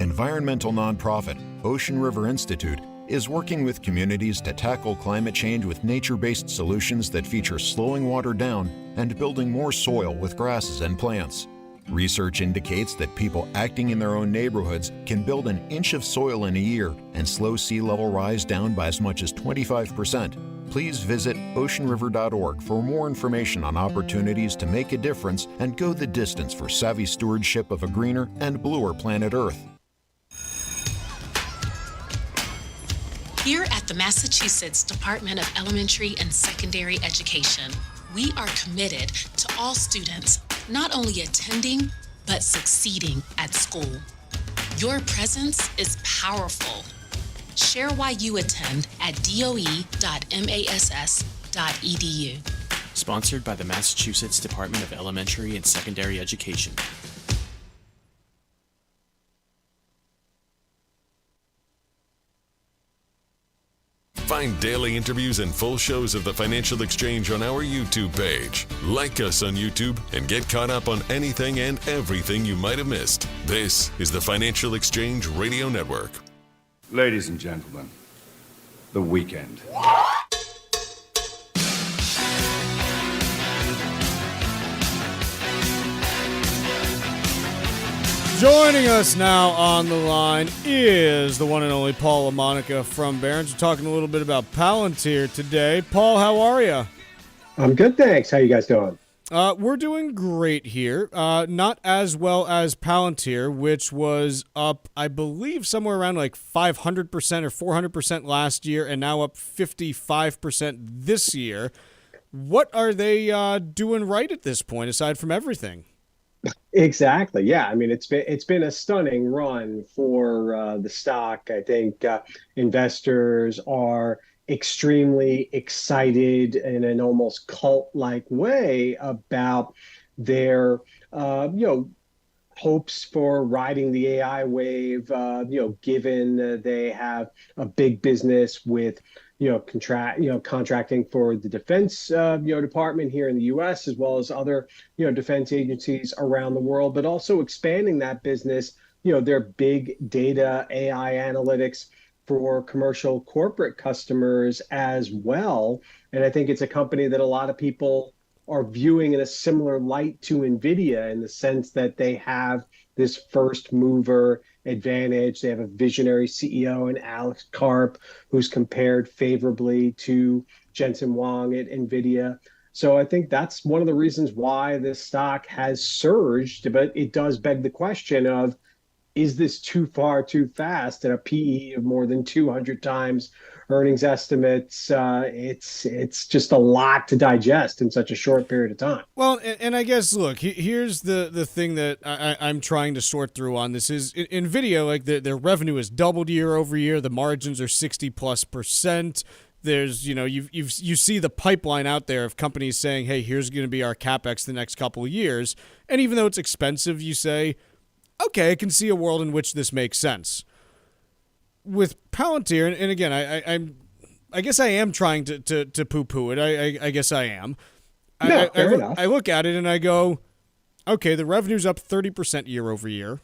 Environmental nonprofit Ocean River Institute is working with communities to tackle climate change with nature-based solutions that feature slowing water down and building more soil with grasses and plants. Research indicates that people acting in their own neighborhoods can build an inch of soil in a year and slow sea level rise down by as much as 25%. Please visit oceanriver.org for more information on opportunities to make a difference and go the distance for savvy stewardship of a greener and bluer planet Earth. Here at the Massachusetts Department of Elementary and Secondary Education, we are committed to all students not only attending, but succeeding at school. Your presence is powerful. Share why you attend at doe.mass.edu. Sponsored by the Massachusetts Department of Elementary and Secondary Education. Find daily interviews and full shows of the Financial Exchange on our YouTube page. Like us on YouTube and get caught up on anything and everything you might have missed. This is the Financial Exchange Radio Network. Ladies and gentlemen, the weekend. Joining us now on the line is the one and only Paul LaMonica from Barron. We're talking a little bit about Palantir today. Paul, how are you? I'm good, thanks. How you guys doing? We're doing great here. Not as well as Palantir, which was up, I believe, somewhere around like 500% or 400% last year, and now up 55% this year. What are they doing right at this point, aside from everything? Exactly. Yeah. I mean, it's been a stunning run for the stock. I think investors are extremely excited in an almost cult-like way about their, hopes for riding the AI wave. Given they have a big business with contracting for the defense, department here in the U.S. as well as other, defense agencies around the world, but also expanding that business, their big data AI analytics for commercial corporate customers as well. And I think it's a company that a lot of people are viewing in a similar light to NVIDIA in the sense that they have this first mover advantage. They have a visionary CEO in Alex Karp, who's compared favorably to Jensen Huang at NVIDIA. So I think that's one of the reasons why this stock has surged, but it does beg the question of, is this too far too fast at a PE of more than 200 times earnings estimates? It's just a lot to digest in such a short period of time. Well, and I guess, look, here's the thing that I'm trying to sort through on this is NVIDIA, like their revenue has doubled year over year. The margins are 60+%. There's, you see the pipeline out there of companies saying, hey, here's going to be our CapEx the next couple of years. And even though it's expensive, you say, okay, I can see a world in which this makes sense. With Palantir, and again, I guess I am trying to poo-poo it. I guess I am. No, fair enough. I look at it and I go, okay, the revenue's up 30% year over year.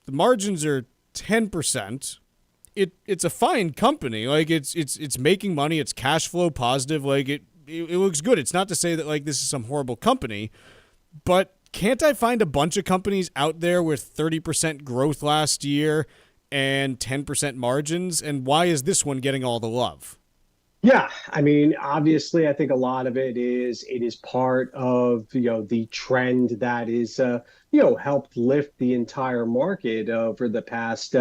The margins are 10%. It's a fine company. Like it's making money. It's cash flow positive. Like it looks good. It's not to say that like this is some horrible company, but can't I find a bunch of companies out there with 30% growth last year and 10% margins? And why is this one getting all the love? Yeah, I mean, obviously, I think a lot of it is part of the trend that is helped lift the entire market over the past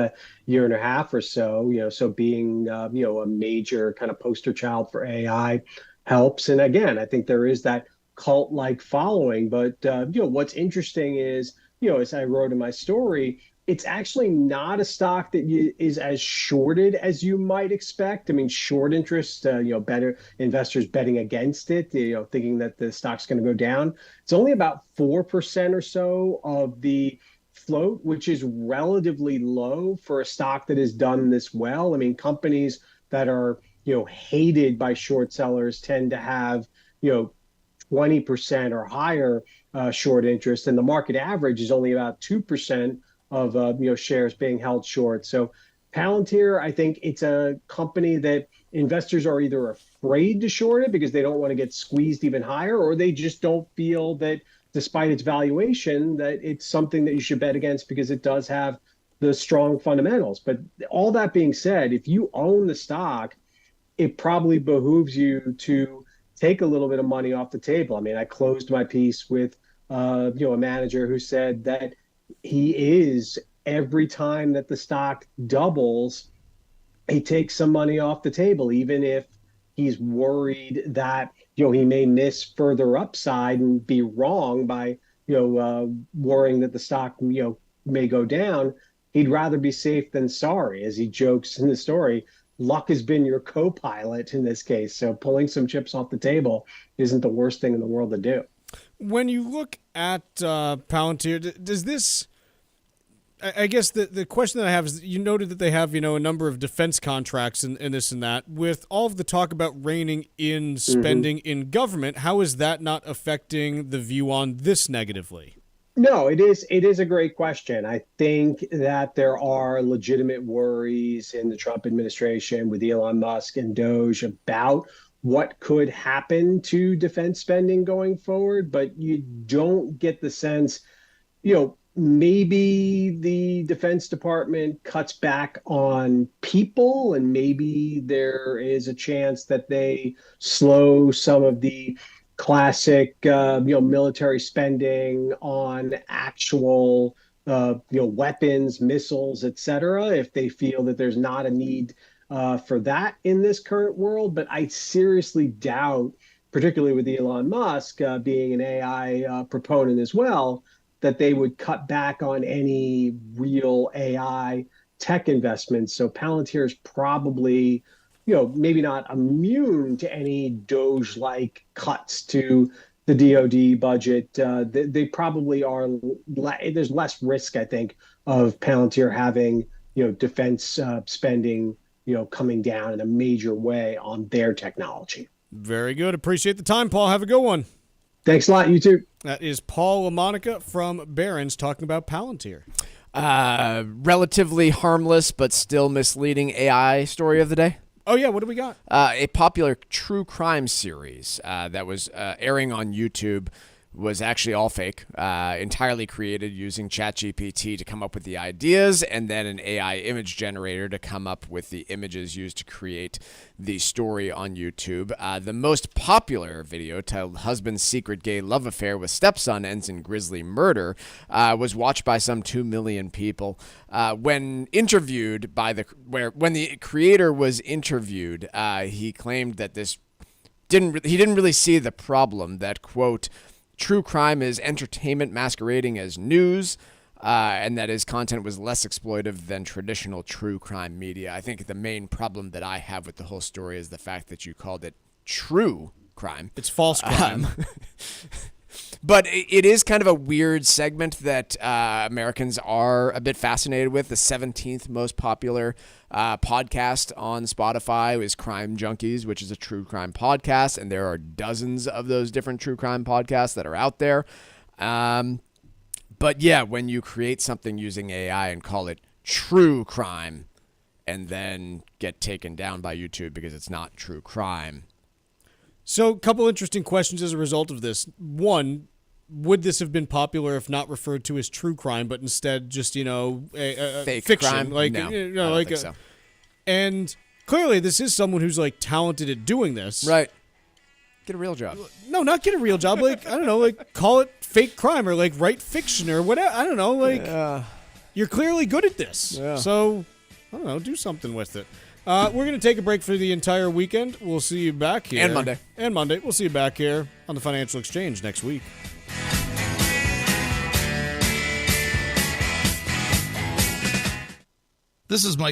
year and a half or so. So being a major kind of poster child for AI helps. And again, I think there is that cult-like following. But what's interesting is as I wrote in my story, it's actually not a stock that is as shorted as you might expect. I mean, short interest, better investors betting against it, thinking that the stock's going to go down. It's only about 4% or so of the float, which is relatively low for a stock that has done this well. I mean, companies that are, hated by short sellers tend to have, 20% or higher short interest, and the market average is only about 2% of shares being held short. So Palantir, I think it's a company that investors are either afraid to short it because they don't want to get squeezed even higher, or they just don't feel that, despite its valuation, that it's something that you should bet against because it does have the strong fundamentals. But all that being said, if you own the stock, it probably behooves you to take a little bit of money off the table. I mean, I closed my piece with a manager who said that he is, every time that the stock doubles, he takes some money off the table, even if he's worried that he may miss further upside and be wrong by worrying that the stock may go down. He'd rather be safe than sorry, as he jokes in the story. Luck has been your co-pilot in this case, so pulling some chips off the table isn't the worst thing in the world to do. When you look at Palantir, does this? I guess the question that I have is, you noted that they have, a number of defense contracts and this and that. With all of the talk about reining in spending in government, how is that not affecting the view on this negatively? No, it is a great question. I think that there are legitimate worries in the Trump administration with Elon Musk and Doge about what could happen to defense spending going forward, but you don't get the sense, maybe the Defense Department cuts back on people, and maybe there is a chance that they slow some of the classic, military spending on actual, weapons, missiles, etc., if they feel that there's not a need for that in this current world. But I seriously doubt, particularly with Elon Musk being an AI proponent as well, that they would cut back on any real AI tech investments. So Palantir is probably, maybe not immune to any Doge-like cuts to the DoD budget. They probably are. There's less risk, I think, of Palantir having, defense spending, coming down in a major way on their technology. Very good. Appreciate the time, Paul. Have a good one. Thanks a lot. You too. That is Paul LaMonica from Barron's talking about Palantir. Relatively harmless but still misleading AI story of the day. Oh, yeah. What do we got? A popular true crime series that was airing on YouTube was actually all fake, entirely created using ChatGPT to come up with the ideas, and then an AI image generator to come up with the images used to create the story on YouTube. The most popular video, titled "Husband's Secret Gay Love Affair with Stepson Ends in Grisly Murder," was watched by some 2 million people. When interviewed when the creator was interviewed, he claimed that he didn't really see the problem, that, quote, true crime is entertainment masquerading as news, and that his content was less exploitive than traditional true crime media. I think the main problem that I have with the whole story is the fact that you called it true crime. It's false crime. But it is kind of a weird segment that Americans are a bit fascinated with. The 17th most popular podcast on Spotify is Crime Junkies, which is a true crime podcast, and there are dozens of those different true crime podcasts that are out there. But yeah, when you create something using AI and call it true crime and then get taken down by YouTube because it's not true crime. So, a couple interesting questions as a result of this. One, would this have been popular if not referred to as true crime, but instead just, a fake fiction? crime? Like, no, I don't think so. And clearly, this is someone who's talented at doing this. Right. Get a real job. No, not get a real job. I don't know, call it fake crime or write fiction or whatever. I don't know. You're clearly good at this. Yeah. So, I don't know, do something with it. We're going to take a break for the entire weekend. We'll see you back here. And Monday. We'll see you back here on the Financial Exchange next week. This is Mike